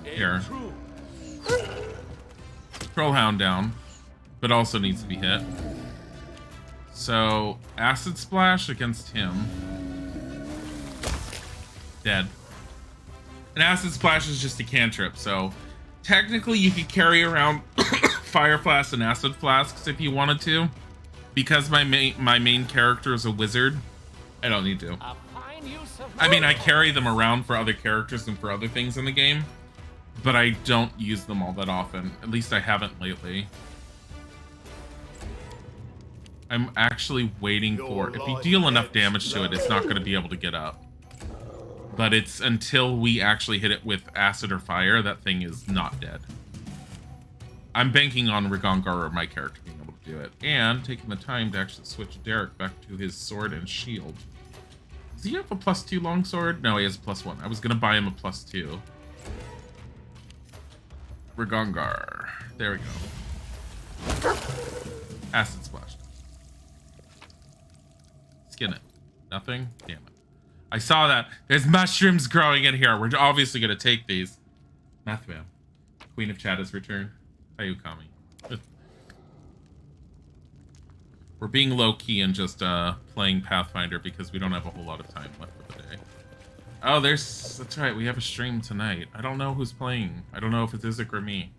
Here. Trollhound down, but also needs to be hit. So, Acid Splash against him. Dead. An Acid Splash is just a cantrip, so technically you could carry around Fire Flask and Acid Flasks if you wanted to. Because my main character is a wizard, I don't need to. A fine use of I mean, I carry them around for other characters and for other things in the game, but I don't use them all that often. At least I haven't lately. I'm actually waiting for... If you deal enough damage to it, it's not going to be able to get up. But it's until we actually hit it with acid or fire, that thing is not dead. I'm banking on Rigongar or my character being able to do it. And taking the time to actually switch Derek back to his sword and shield. Does he have a +2 longsword? No, he has a +1. I was going to buy him a +2. Rigongar. There we go. Acid Splash. Skin it. Nothing? Damn it. I saw that. There's mushrooms growing in here. We're obviously going to take these. Mathman. Queen of Chat has returned. Ayukami. We're being low-key and just playing Pathfinder because we don't have a whole lot of time left for the day. Oh, that's right. We have a stream tonight. I don't know who's playing. I don't know if it's Isaac or me.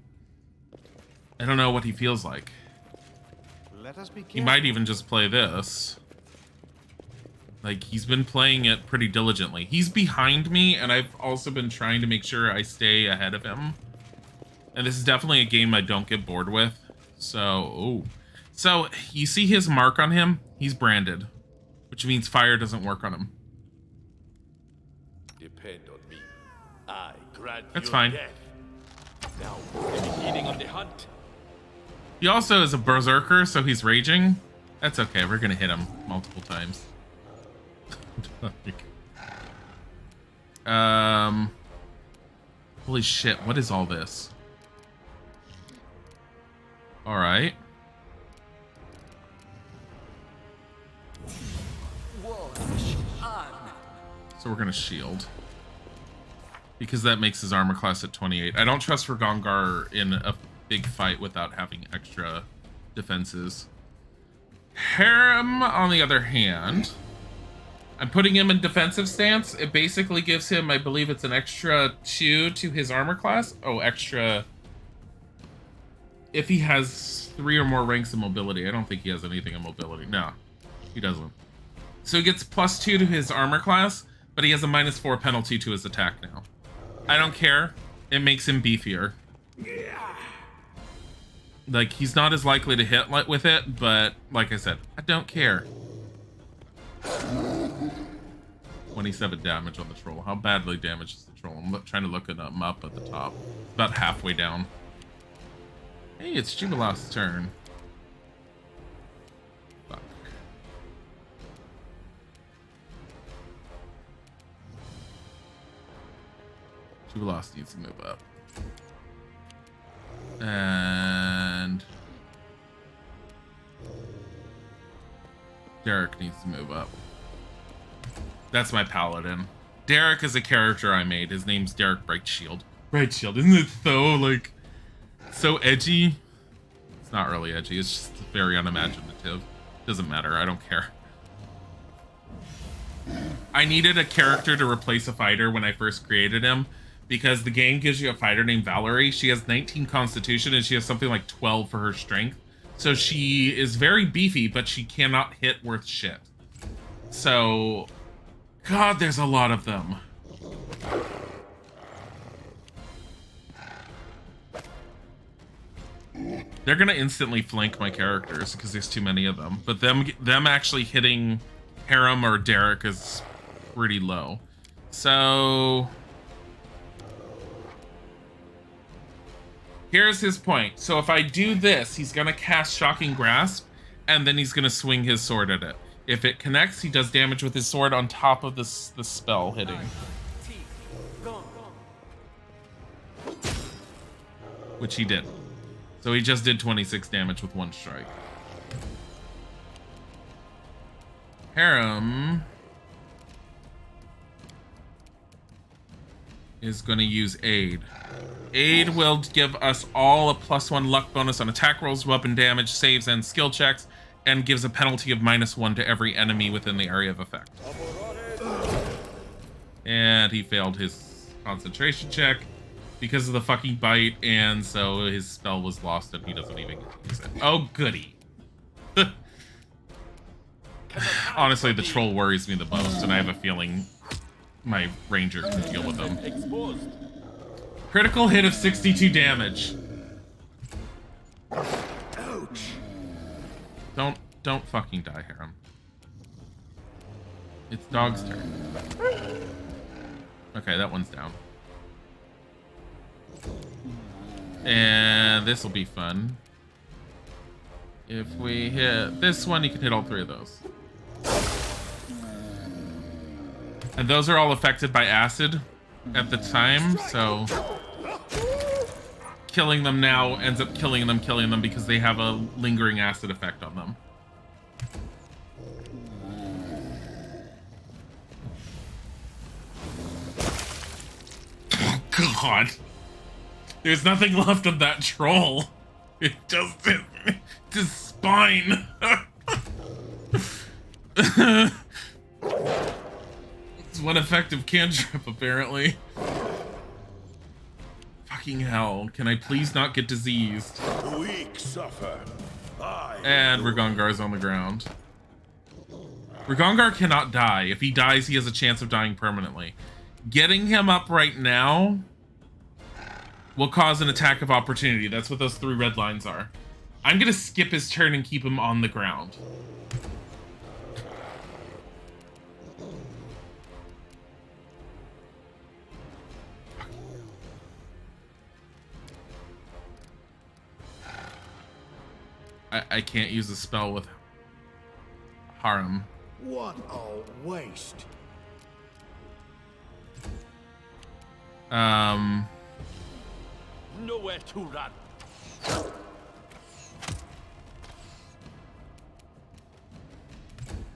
I don't know what he feels like. Let us be careful. He might even just play this. Like, he's been playing it pretty diligently. He's behind me, and I've also been trying to make sure I stay ahead of him. And this is definitely a game I don't get bored with. So, So, you see his mark on him? He's branded. Which means fire doesn't work on him. Depend on me. I grant That's you fine. death. Now, the beginning of the hunt. He also is a berserker, so he's raging. That's okay, we're gonna hit him multiple times. Holy shit, what is all this? Alright. So we're gonna shield. Because that makes his armor class at 28. I don't trust Rigongar in a big fight without having extra defenses. Harem, on the other hand, I'm putting him in defensive stance. It basically gives him, I believe it's an extra 2 to his armor class. Oh, extra. If he has 3 or more ranks of mobility. I don't think he has anything in mobility. No, he doesn't. So he gets +2 to his armor class, but he has a -4 penalty to his attack now. I don't care. It makes him beefier. Like, he's not as likely to hit with it, but like I said, I don't care. 1 27 damage on the troll. How badly damaged is the troll? I'm trying to look it up at the top. It's about halfway down. Hey, it's Jubilost's turn. Fuck. Jubilost needs to move up. And Derek needs to move up. That's my paladin. Derek is a character I made. His name's Derek Brightshield. Brightshield, isn't it so, like, so edgy? It's not really edgy. It's just very unimaginative. Doesn't matter. I don't care. I needed a character to replace a fighter when I first created him, because the game gives you a fighter named Valerie. She has 19 constitution and she has something like 12 for her strength. So she is very beefy, but she cannot hit worth shit. So, God, there's a lot of them. They're gonna instantly flank my characters because there's too many of them. But them actually hitting Harem or Derek is pretty low. So here's his point. So if I do this, he's gonna cast Shocking Grasp, and then he's gonna swing his sword at it. If it connects, he does damage with his sword on top of the spell hitting. Which he did. So he just did 26 damage with one strike. Harem is going to use Aid. Aid will give us all a +1 luck bonus on attack rolls, weapon damage, saves, and skill checks, and gives a penalty of -1 to every enemy within the area of effect. And he failed his concentration check because of the fucking bite, and so his spell was lost and he doesn't even get to use it. Oh, goody. Honestly, the troll worries me the most, and I have a feeling my ranger can deal with him. Exposed. Critical hit of 62 damage. Ouch. Don't fucking die, Harem. It's dog's turn. Okay, that one's down. And this will be fun. If we hit this one, you can hit all three of those. And those are all affected by acid at the time, so killing them now ends up killing them because they have a lingering acid effect on them. Oh, God. There's nothing left of that troll. It just his spine. It's one effective cantrip, apparently. Fucking hell. Can I please not get diseased? The weak suffer. And Ragongar's on the ground. Ragongar cannot die. If he dies, he has a chance of dying permanently. Getting him up right now will cause an attack of opportunity. That's what those 3 red lines are. I'm gonna skip his turn and keep him on the ground. I can't use a spell with Harem. What a waste. Nowhere to run.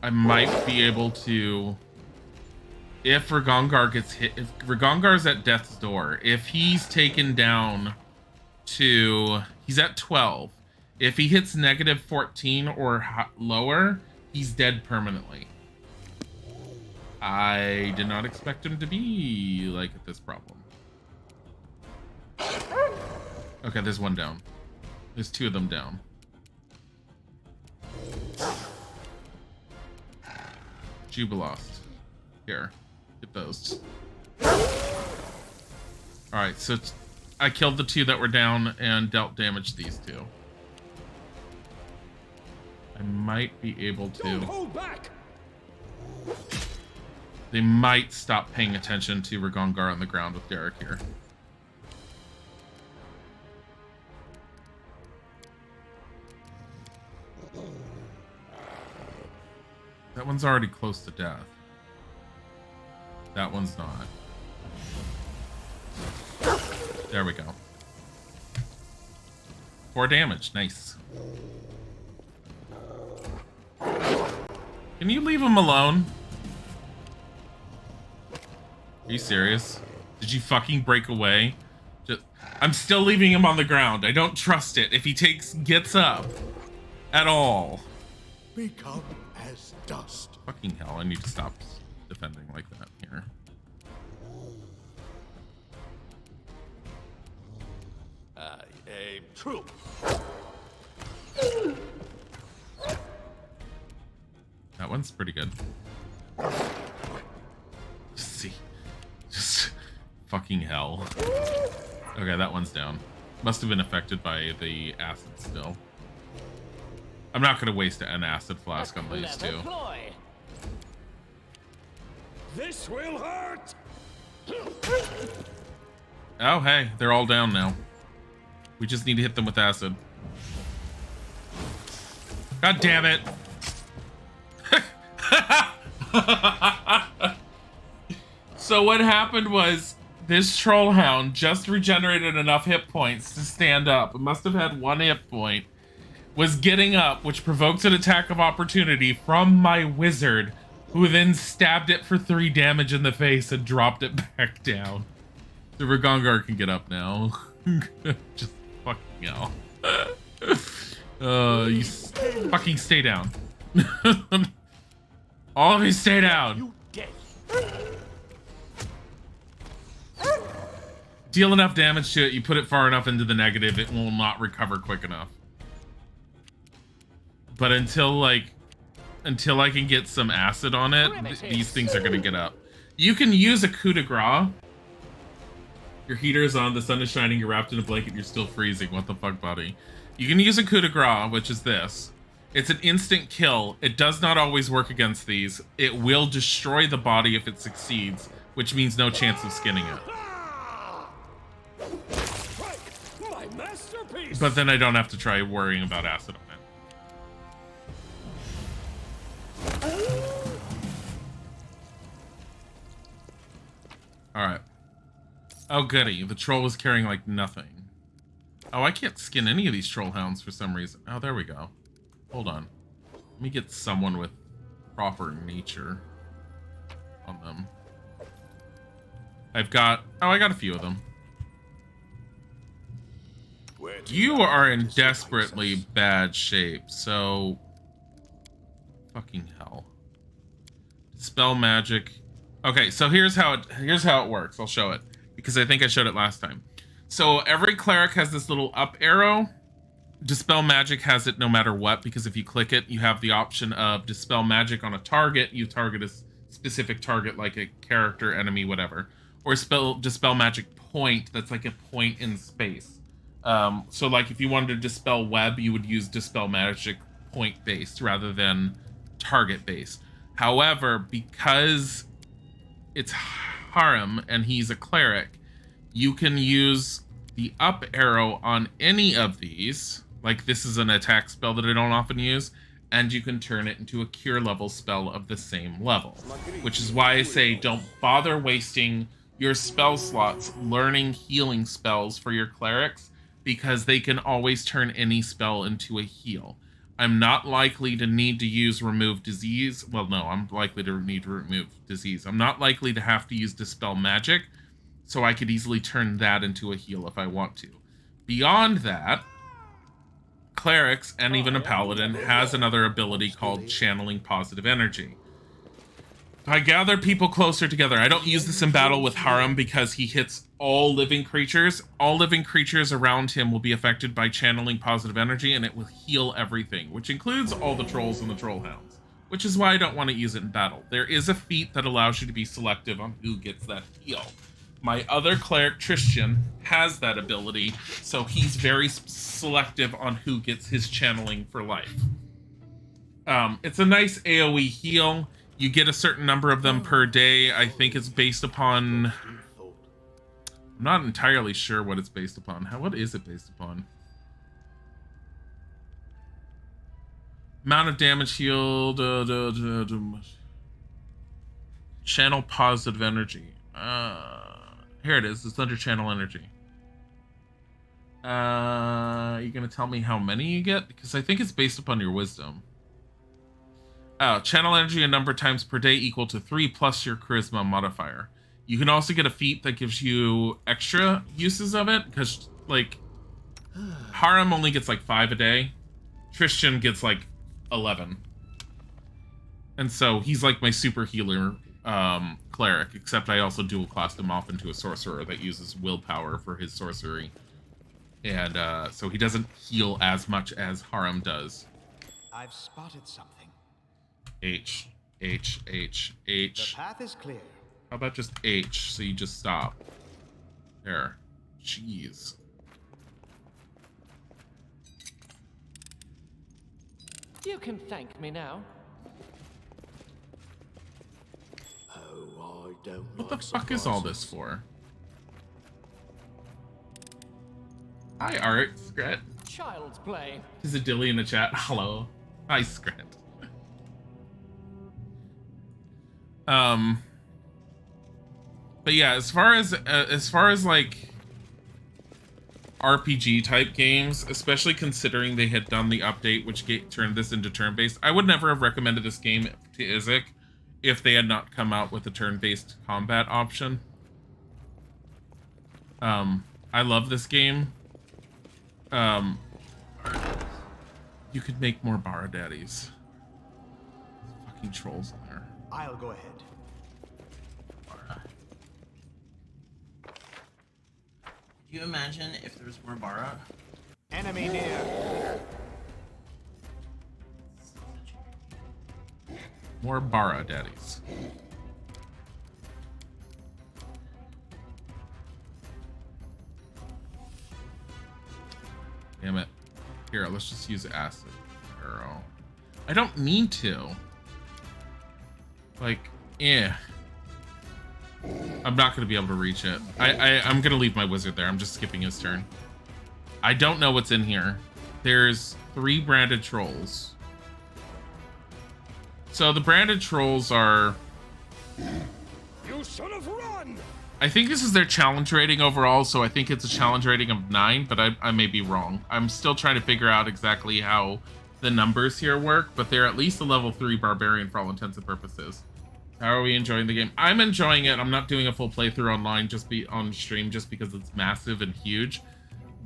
I might be able to, if Ragongar gets hit, if Ragongar's at death's door, if he's taken down to, he's at 12. If he hits -14 or lower, he's dead permanently. I did not expect him to be like this problem. Okay, there's one down. There's 2 of them down. Jubilost. Here. Get those. Alright, so I killed the 2 that were down and dealt damage to these 2. I might be able to. Hold back. They might stop paying attention to Ragongar on the ground with Derek here. That one's already close to death. That one's not. There we go. 4 damage. Nice. Can you leave him alone? Are you serious? Did you fucking break away? I'm still leaving him on the ground. I don't trust it. If he gets up at all. Become as dust. Fucking hell, I need to stop defending like that here. I aim true. That one's pretty good. See. Just fucking hell. Okay, that one's down. Must have been affected by the acid still. I'm not going to waste an acid flask on these two. This will hurt. Oh, hey, they're all down now. We just need to hit them with acid. God damn it. So what happened was this troll hound just regenerated enough hit points to stand up. It must have had 1 hit point. Was getting up, which provoked an attack of opportunity from my wizard, who then stabbed it for 3 damage in the face and dropped it back down. The Ragongar can get up now. Just fucking hell. You fucking stay down. All of you stay down. You dead. Deal enough damage to it, you put it far enough into the negative, it will not recover quick enough. But until I can get some acid on it, these things are gonna get up. You can use a coup de grace. Your heater is on, the sun is shining, you're wrapped in a blanket, you're still freezing. What the fuck, buddy? You can use a coup de grace, which is this. It's an instant kill. It does not always work against these. It will destroy the body if it succeeds, which means no chance of skinning it. My masterpiece. But then I don't have to try worrying about acid on it. Alright. Oh, goody. The troll was carrying, like, nothing. Oh, I can't skin any of these troll hounds for some reason. Oh, there we go. Hold on. Let me get someone with proper nature on them. I got a few of them. You are in desperately bad shape, so... Fucking hell. Dispel magic. Okay, so here's how it works. I'll show it because I think I showed it last time. So every cleric has this little up arrow. Dispel magic has it no matter what, because if you click it, you have the option of dispel magic on a target. You target a specific target like a character, enemy, whatever, or dispel magic point. That's like a point in space. So like if you wanted to dispel web, you would use dispel magic point based rather than target based. However, because it's Harem and he's a cleric, you can use the up arrow on any of these. Like this is an attack spell that I don't often use, and you can turn it into a cure level spell of the same level, which is why I say don't bother wasting your spell slots learning healing spells for your clerics, because they can always turn any spell into a heal. I'm not likely to need to use remove disease. Well, no, I'm likely to need to remove disease. I'm not likely to have to use dispel magic, so I could easily turn that into a heal if I want to. Beyond that, clerics, and even a paladin, has another ability called channeling positive energy. I gather people closer together. I don't use this in battle with Harem because he hits all living creatures. All living creatures around him will be affected by channeling positive energy, and it will heal everything, which includes all the trolls and the troll hounds, which is why I don't want to use it in battle. There is a feat that allows you to be selective on who gets that heal. My other cleric, Tristan, has that ability, so he's very selective on who gets his channeling for life. It's a nice AoE heal. You get a certain number of them per day. I think it's based upon... I'm not entirely sure what it's based upon. What is it based upon? Amount of damage healed. Channel positive energy. Here it is. It's under channel energy. You gonna tell me how many you get? Because I think it's based upon your wisdom. Oh, channel energy a number of times per day equal to 3 plus your charisma modifier. You can also get a feat that gives you extra uses of it, because, like, Harem only gets, like, 5 a day. Tristan gets, like, 11. And so he's, like, my super healer cleric, except I also dual classed him off into a sorcerer that uses willpower for his sorcery. And so he doesn't heal as much as Harem does. I've spotted something. H. The path is clear. How about just H, so you just stop? There. Jeez. You can thank me now. Oh, I don't What the like fuck is all this for? Hi, Art. Scrat. Child's play. Is it Dilly in the chat? Hello. Hi, Scrat. But yeah, as far as like RPG type games, especially considering they had done the update which turned this into turn-based, I would never have recommended this game to Isaac if they had not come out with a turn-based combat option. I love this game. You could make more Barra Daddies. Fucking trolls in there. I'll go ahead. Can you imagine if there was more Bara? Enemy near. More Barra Daddies. Damn it. Here, let's just use acid arrow. I don't need to. Like, I'm not going to be able to reach it. I'm going to leave my wizard there. I'm just skipping his turn. I don't know what's in here. There's 3 branded trolls. So the branded trolls are... You should have run! I think this is their challenge rating overall, so I think it's a challenge rating of 9, but I may be wrong. I'm still trying to figure out exactly how the numbers here work, but they're at least a level 3 barbarian for all intents and purposes. How are we enjoying the game? I'm enjoying it. I'm not doing a full playthrough online, on stream, just because it's massive and huge.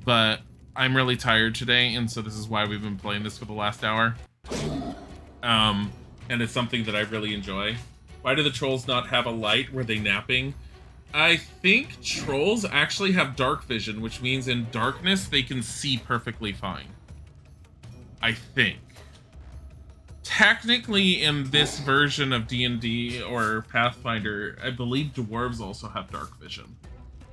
But I'm really tired today, and so this is why we've been playing this for the last hour. And it's something that I really enjoy. Why do the trolls not have a light? Were they napping? I think trolls actually have dark vision, which means in darkness they can see perfectly fine. I think. Technically, in this version of D&D or Pathfinder, I believe dwarves also have dark vision.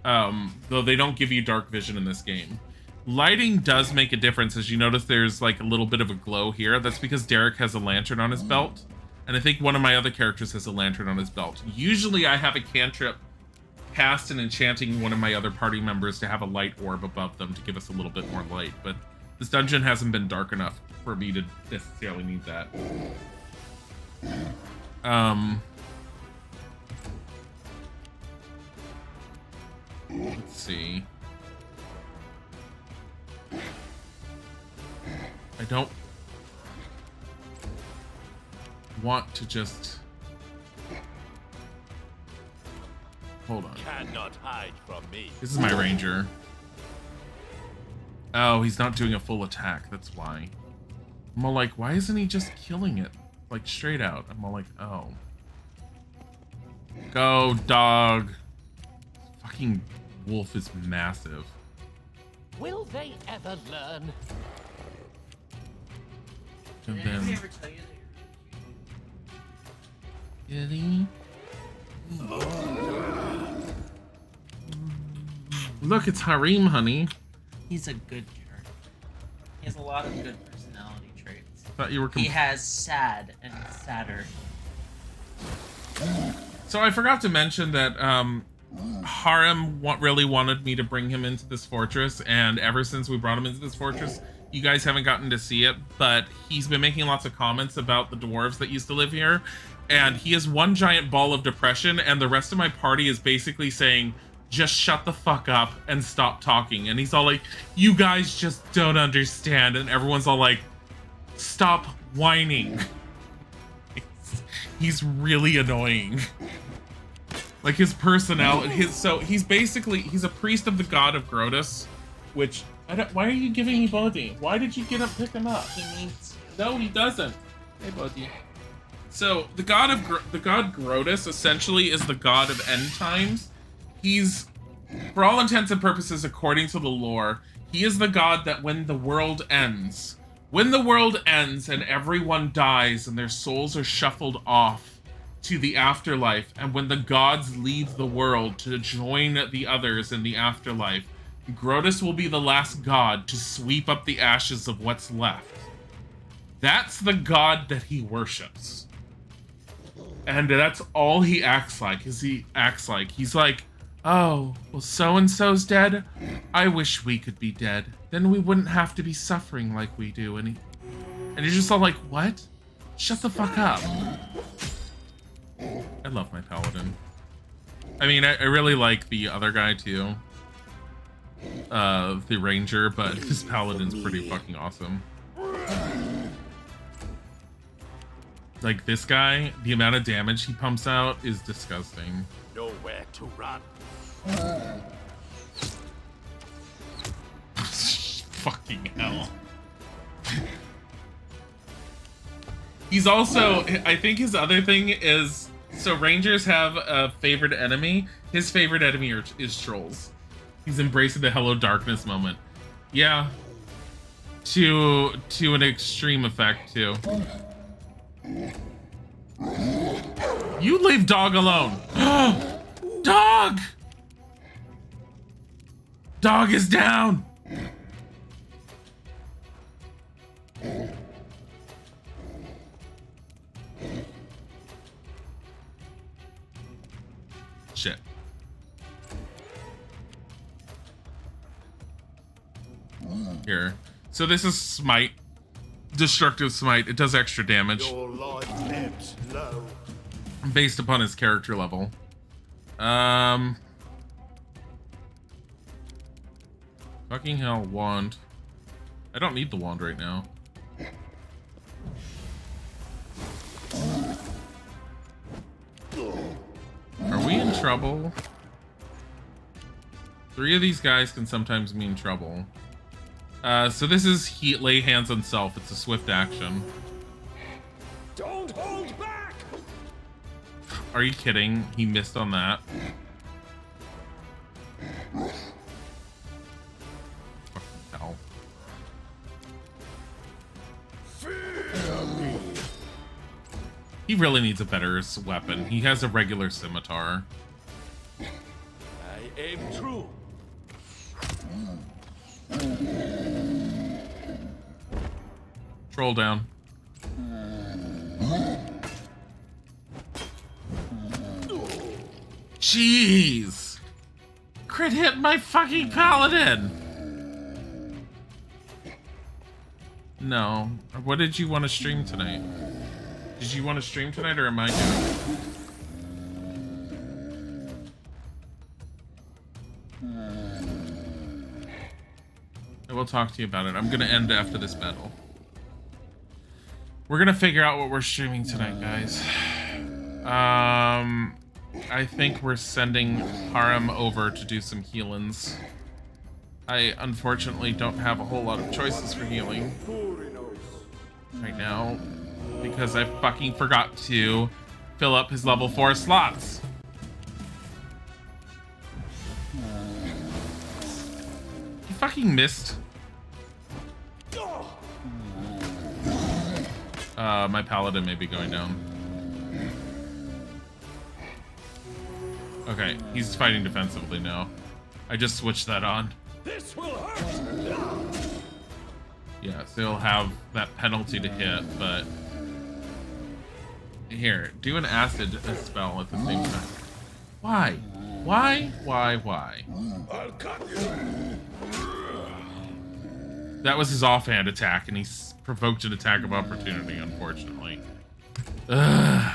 Though they don't give you dark vision in this game. Lighting does make a difference. As you notice, there's like a little bit of a glow here. That's because Derek has a lantern on his belt. And I think one of my other characters has a lantern on his belt. Usually I have a cantrip cast and enchanting one of my other party members to have a light orb above them to give us a little bit more light. But this dungeon hasn't been dark enough for me to necessarily need that. Let's see. I don't want to just... Hold on. Cannot hide from me. This is my ranger. Oh, he's not doing a full attack. That's why. I'm all like, why isn't he just killing it? Like, straight out. I'm all like, oh. Go, dog. Fucking wolf is massive. Will they ever learn? And Did anybody then... ever tell you that Dilly. Look, it's Harim, honey. he's a good character? He has a lot of good personality traits. Thought you were He has sad and sadder. So I forgot to mention that Harem really wanted me to bring him into this fortress, and ever since we brought him into this fortress, you guys haven't gotten to see it, but he's been making lots of comments about the dwarves that used to live here, and he is one giant ball of depression, and the rest of my party is basically saying, just shut the fuck up and stop talking. And he's all like, you guys just don't understand, and everyone's all like, stop whining. He's really annoying. Like his personality, he's a priest of the god of Grotus, which why are you giving me Bodhi? Why did you get up, pick him up? No, he doesn't. Hey, Bodhi. So the god Grotus essentially is the god of end times. He's, for all intents and purposes, according to the lore, he is the god that when the world ends and everyone dies and their souls are shuffled off to the afterlife, and when the gods leave the world to join the others in the afterlife, Grotus will be the last god to sweep up the ashes of what's left. That's the god that he worships. And that's all he acts like, he's like, oh, well, so-and-so's dead? I wish we could be dead. Then we wouldn't have to be suffering like we do. And you're just all like, what? Shut the fuck up. I love my paladin. I mean, I really like the other guy too. The ranger, but this paladin's pretty fucking awesome. Like this guy, the amount of damage he pumps out is disgusting. Nowhere to run. Fucking hell. He's also, I think his other thing is, so rangers have a favorite enemy. His favorite enemy is trolls. He's embracing the hello darkness moment. Yeah. To an extreme effect too. You leave dog alone. Dog! Dog is down! Shit. Here. So this is Smite. Destructive Smite. It does extra damage. Your life ebbs low. Based upon his character level. Fucking hell, wand. I don't need the wand right now. Are we in trouble? 3 of these guys can sometimes mean trouble. So this is lay hands on self. It's a swift action. Don't hold back! Are you kidding? He missed on that. Fucking hell. He really needs a better weapon. He has a regular scimitar. I aim true. Troll down. Jeez! Crit hit my fucking paladin! No. What did you want to stream tonight? Did you want to stream tonight, or am I doing it? I will talk to you about it. I'm gonna end after this battle. We're gonna figure out what we're streaming tonight, guys. I think we're sending Harem over to do some healings. I unfortunately don't have a whole lot of choices for healing right now because I fucking forgot to fill up his level 4 slots. He fucking missed. My paladin may be going down. Okay, he's fighting defensively now. I just switched that on. This will hurt! Yeah, so he'll have that penalty to hit, but Here, do an acid spell at the same time. Why? Why? I'll cut you. That was his offhand attack, and he provoked an attack of opportunity, unfortunately. Ugh.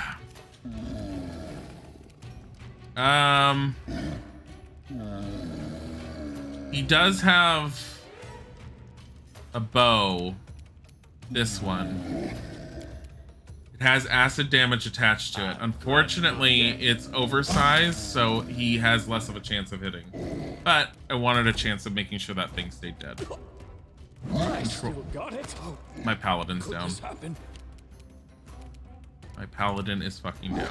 He does have a bow. This one. It has acid damage attached to it. Unfortunately, it's oversized, so he has less of a chance of hitting. But I wanted a chance of making sure that thing stayed dead. I still got it. My paladin's Could down. this happen? My paladin is fucking down.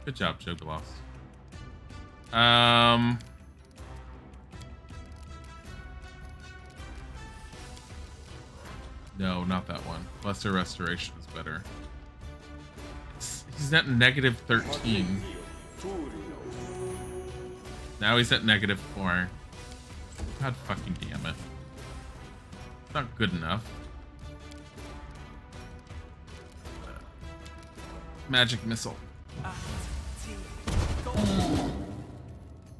Good job, Joe Lost. No, not that one. Lesser Restoration is better. He's at negative 13. Now he's at negative 4. God fucking damn it. Not good enough. Magic missile.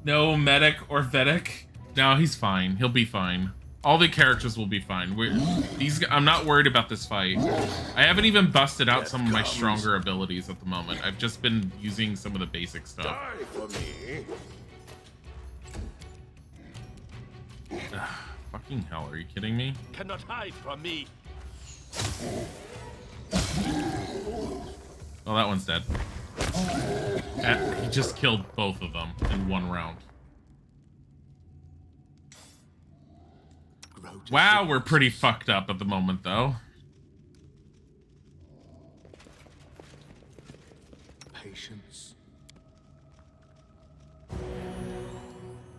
No medic or Vedic. No, he's fine. He'll be fine. All the characters will be fine. I'm not worried about this fight. I haven't even busted out some of my stronger abilities at the moment. I've just been using some of the basic stuff. Die for me. Fucking hell, are you kidding me? Cannot hide from me. Oh, that one's dead. He just killed both of them in one round. Wow, we're pretty fucked up at the moment, though. Patience. I'm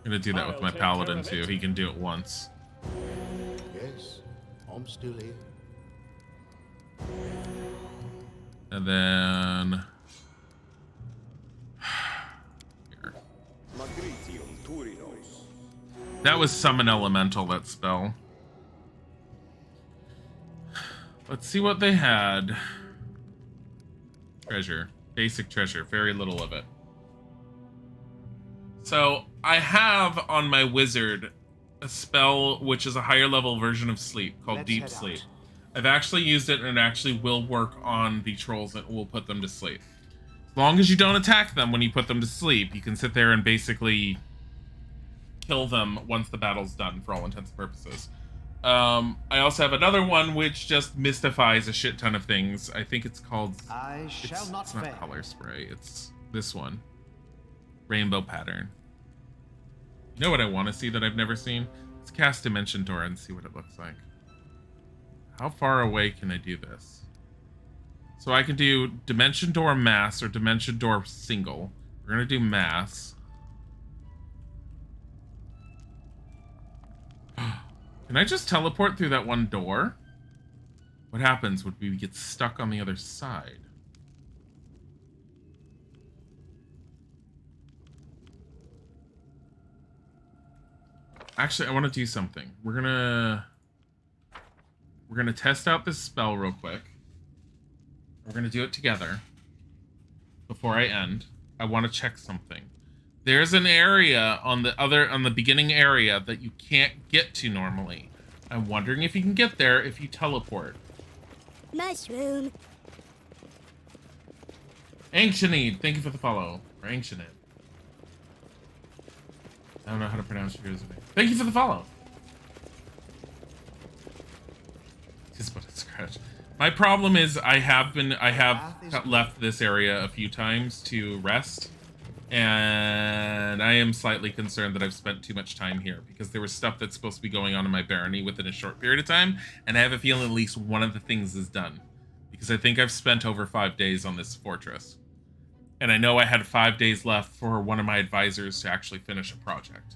gonna do that with my paladin too. He can do it once. Yes, I'm still here. And then... Here. That was Summon Elemental, that spell. Let's see what they had. Treasure. Basic treasure. Very little of it. So, I have on my wizard a spell which is a higher level version of sleep called Deep Sleep. I've actually used it and it actually will work on the trolls and will put them to sleep. As long as you don't attack them when you put them to sleep, you can sit there and basically kill them once the battle's done for all intents and purposes. I also have another one which just mystifies a shit ton of things. I think it's called... It's not color spray. It's this one. Rainbow pattern. You know what I want to see that I've never seen? Let's cast Dimension Door and see what it looks like. How far away can I do this? So I can do Dimension Door Mass or Dimension Door Single. We're going to do Mass. Can I just teleport through that one door? What happens when we get stuck on the other side? Actually, I want to do something. We're gonna test out this spell real quick. We're gonna do it together. Before I end, I want to check something. There's an area on the beginning area that you can't get to normally. I'm wondering if you can get there if you teleport. Mushroom. Ancientade, thank you for the follow. Or Ancientade. I don't know how to pronounce your username. Thank you for the follow. Just but a scratch. My problem is I have left this area a few times to rest. And I am slightly concerned that I've spent too much time here because there was stuff that's supposed to be going on in my barony within a short period of time, and I have a feeling at least one of the things is done because I think I've spent over 5 days on this fortress, and I know I had 5 days left for one of my advisors to actually finish a project.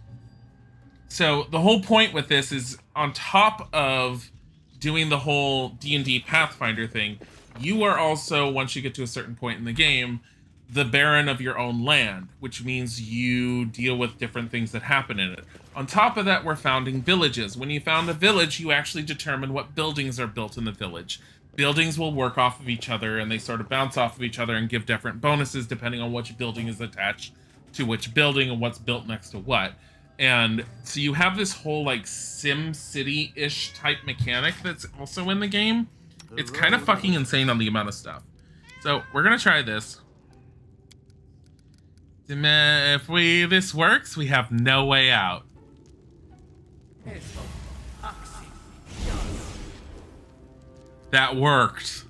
So the whole point with this is, on top of doing the whole D&D Pathfinder thing, you are also, once you get to a certain point in the game, the Baron of your own land, which means you deal with different things that happen in it. On top of that, we're founding villages. When you found a village, you actually determine what buildings are built in the village. Buildings will work off of each other, and they sort of bounce off of each other and give different bonuses depending on which building is attached to which building and what's built next to what. And so you have this whole like Sim City-ish type mechanic that's also in the game. It's kind of fucking insane on the amount of stuff. So we're gonna try this. If this works, we have no way out. That worked.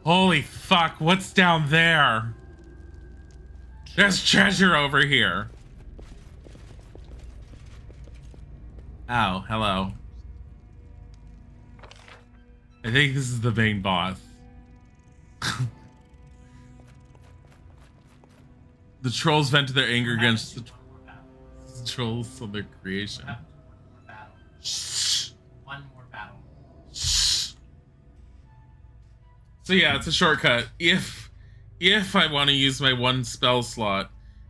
Holy fuck, what's down there? There's treasure over here. Oh, hello. I think this is the main boss. The trolls vent their anger against the trolls on their creation. Shh. One more battle. Shh. So yeah, it's a shortcut. If I want to use my one spell slot,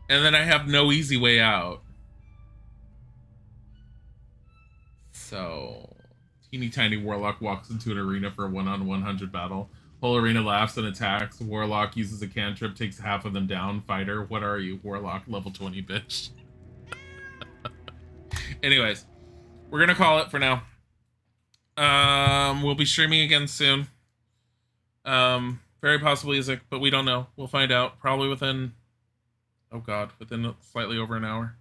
and then I have no easy way out. So, teeny tiny warlock walks into an arena for a 1-on-100 battle. Whole arena laughs and attacks. Warlock uses a cantrip, takes half of them down. Fighter, what are you? Warlock, level 20, bitch. Anyways, we're gonna call it for now. We'll be streaming again soon. Very possibly Isaac, but we don't know. We'll find out probably within, oh god, within slightly over an hour,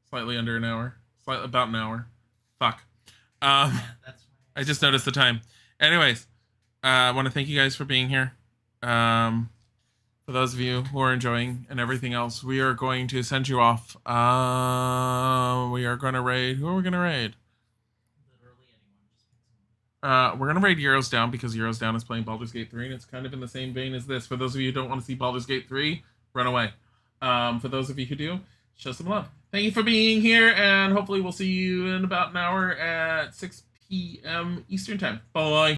slightly under an hour, about an hour. Fuck. Yeah, that's I just noticed the time. Anyways, I want to thank you guys for being here. For those of you who are enjoying and everything else, we are going to send you off. We are going to raid. Who are we going to raid? literally anyone. We're going to raid Euros Down because Euros Down is playing Baldur's Gate 3, and it's kind of in the same vein as this. For those of you who don't want to see Baldur's Gate 3, run away. For those of you who do, show some love. Thank you for being here, and hopefully we'll see you in about an hour at 6 p.m. Eastern Time. Bye.